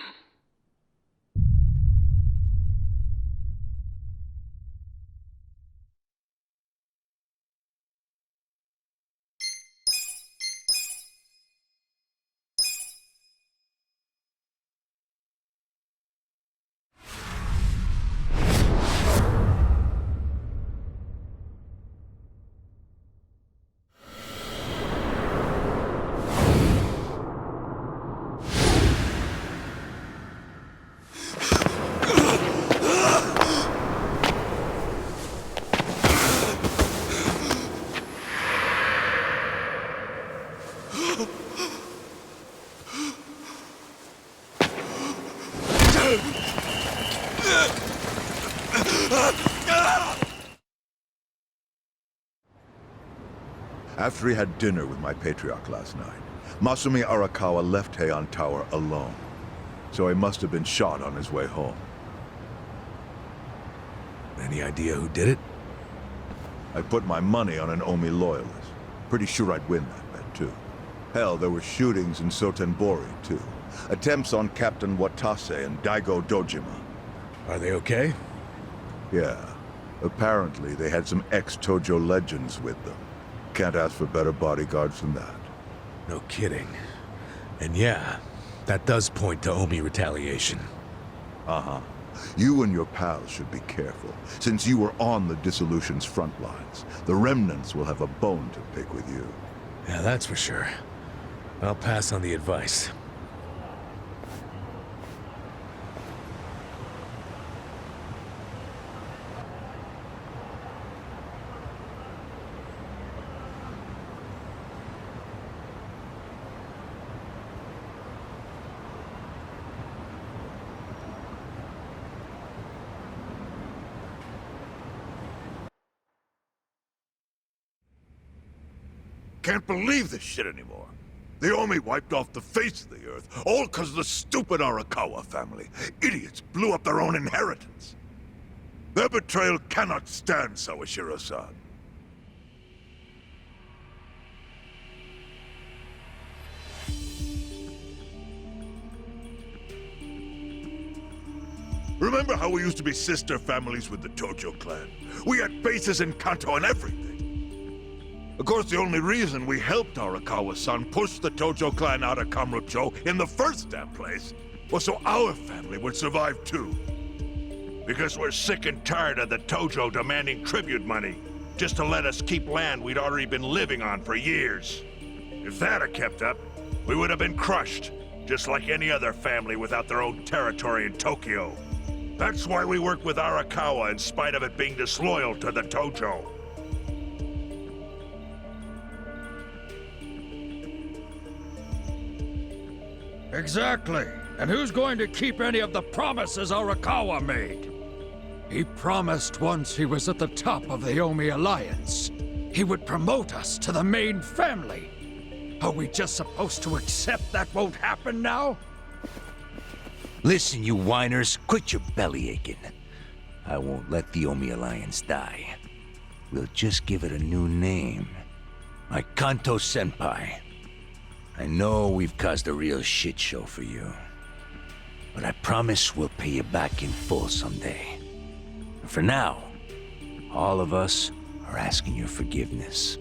After he had dinner with my patriarch last night, Masumi Arakawa left Heian Tower alone. So he must have been shot on his way home. Any idea who did it? I put my money on an Omi loyalist. Pretty sure I'd win that bet, too. Hell, there were shootings in Sotenbori, too. Attempts on Captain Watase and Daigo Dojima. Are they okay? Yeah. Apparently, they had some ex-Tojo legends with them. Can't ask for better bodyguards than that. No kidding. And yeah, that does point to Omi retaliation. Uh-huh. You and your pals should be careful, since you were on the dissolution's front lines. The remnants will have a bone to pick with you. Yeah, that's for sure. I'll pass on the advice. Can't believe this shit anymore. The Omi wiped off the face of the earth, all because of the stupid Arakawa family. Idiots blew up their own inheritance. Their betrayal cannot stand, Sawashiro-san. Remember how we used to be sister families with the Tojo clan? We had bases in Kanto and everything. Of course, the only reason we helped Arakawa-san push the Tojo clan out of Kamurocho in the first damn place was so our family would survive too. Because we're sick and tired of the Tojo demanding tribute money just to let us keep land we'd already been living on for years. If that had kept up, we would have been crushed, just like any other family without their own territory in Tokyo. That's why we work with Arakawa in spite of it being disloyal to the Tojo. Exactly. And who's going to keep any of the promises Arakawa made? He promised once he was at the top of the Omi Alliance, he would promote us to the main family. Are we just supposed to accept that won't happen now? Listen, you whiners, quit your belly aching. I won't let the Omi Alliance die. We'll just give it a new name. Like Kanto Senpai. I know we've caused a real shit show for you. But I promise we'll pay you back in full someday. And for now, all of us are asking your forgiveness.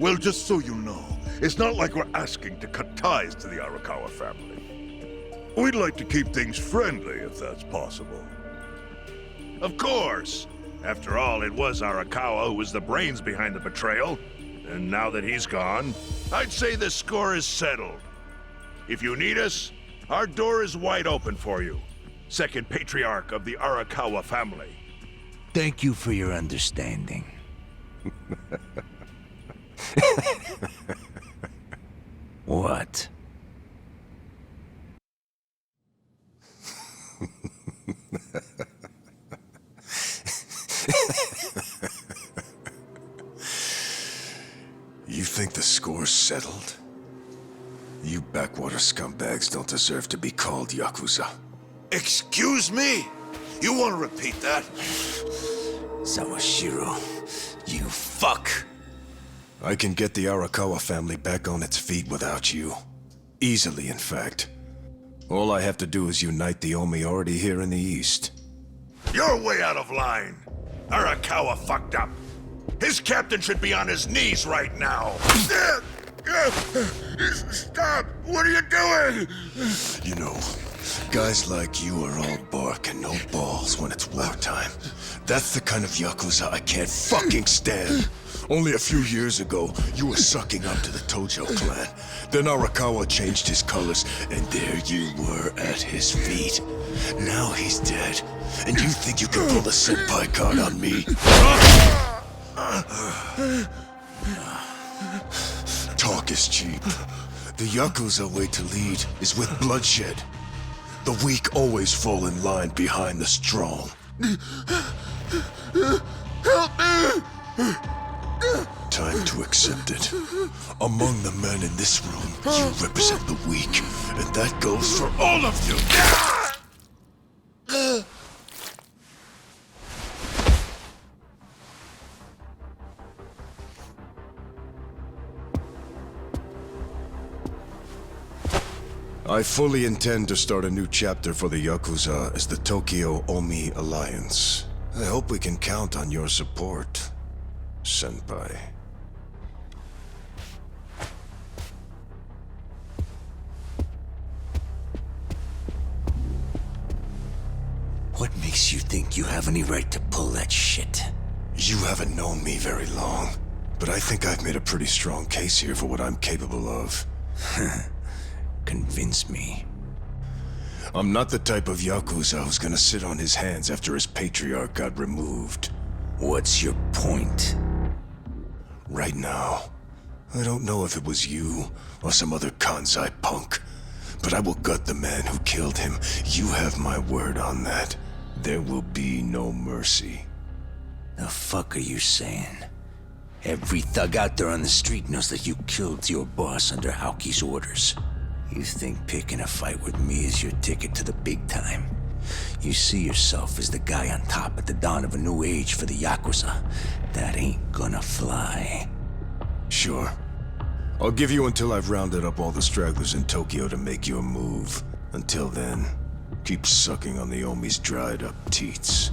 Well, just so you know, it's not like we're asking to cut ties to the Arakawa family. We'd like to keep things friendly, if that's possible. Of course! After all, it was Arakawa who was the brains behind the betrayal. And now that he's gone, I'd say the score is settled. If you need us, our door is wide open for you. Second patriarch of the Arakawa family. Thank you for your understanding. What? You think the score's settled? You backwater scumbags don't deserve to be called Yakuza. Excuse me? You want to repeat that? Sawashiro, you fuck! I can get the Arakawa family back on its feet without you. Easily, in fact. All I have to do is unite the Omi already here in the East. You're way out of line. Arakawa fucked up. His captain should be on his knees right now. Stop! What are you doing? You know, Guys like you are all bark and no balls when it's wartime. That's the kind of Yakuza I can't fucking stand. Only a few years ago, you were sucking up to the Tojo clan. Then Arakawa changed his colors, and there you were at his feet. Now he's dead, and you think you can pull the senpai card on me? Talk is cheap. The Yakuza way to lead is with bloodshed. The weak always fall in line behind the strong. Help me! Time to accept it. Among the men in this room, you represent the weak, and that goes for all of you! I fully intend to start a new chapter for the Yakuza as the Tokyo Omi Alliance. I hope we can count on your support, Senpai. What makes you think you have any right to pull that shit? You haven't known me very long, but I think I've made a pretty strong case here for what I'm capable of. Convince me. I'm not the type of Yakuza who's gonna sit on his hands after his patriarch got removed. What's your point? Right now, I don't know if it was you or some other Kansai punk, but I will gut the man who killed him. You have my word on that. There will be no mercy. The fuck are you saying? Every thug out there on the street knows that you killed your boss under Haoki's orders. You think picking a fight with me is your ticket to the big time? You see yourself as the guy on top at the dawn of a new age for the Yakuza. That ain't gonna fly. Sure. I'll give you until I've rounded up all the stragglers in Tokyo to make your move. Until then, keep sucking on the Omi's dried up teats.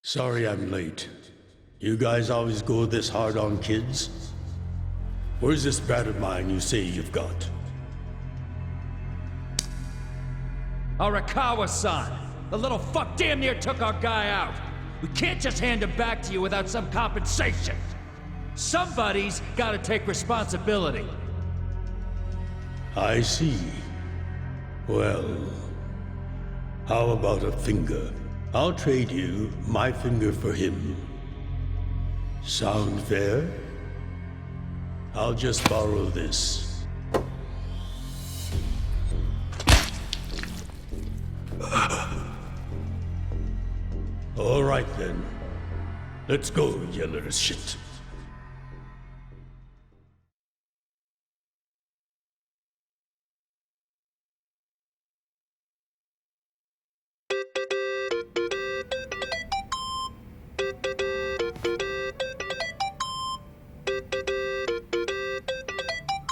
Sorry I'm late. You guys always go this hard on kids? Where's this brat of mine you say you've got? Arakawa-san! The little fuck damn near took our guy out! We can't just hand him back to you without some compensation! Somebody's gotta take responsibility! I see. Well, how about a finger? I'll trade you my finger for him. Sound fair? I'll just borrow this. All right then. Let's go, you little shit.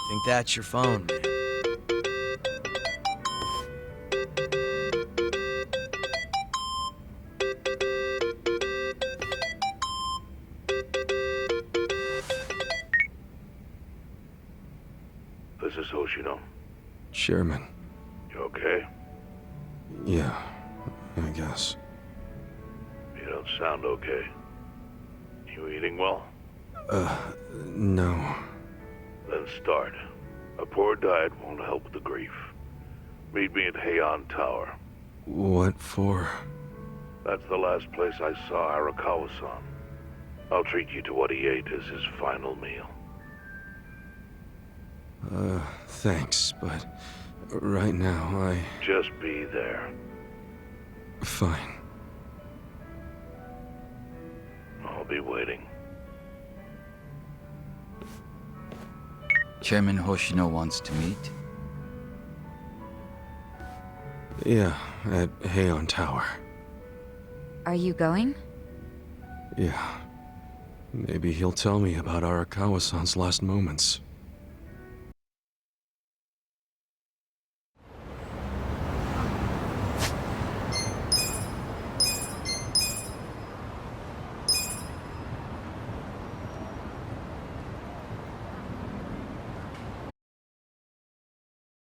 Think that's your phone, man. This is Hoshino. Chairman. You okay? Yeah, I guess. You don't sound okay. You eating well? No. Then start. A poor diet won't help with the grief. Meet me at Heian Tower. What for? That's the last place I saw Arakawa-san. I'll treat you to what he ate as his final meal. Thanks, but right now Just be there. Fine. I'll be waiting. Chairman Hoshino wants to meet? Yeah, at Heian Tower. Are you going? Yeah. Maybe he'll tell me about Arakawa-san's last moments.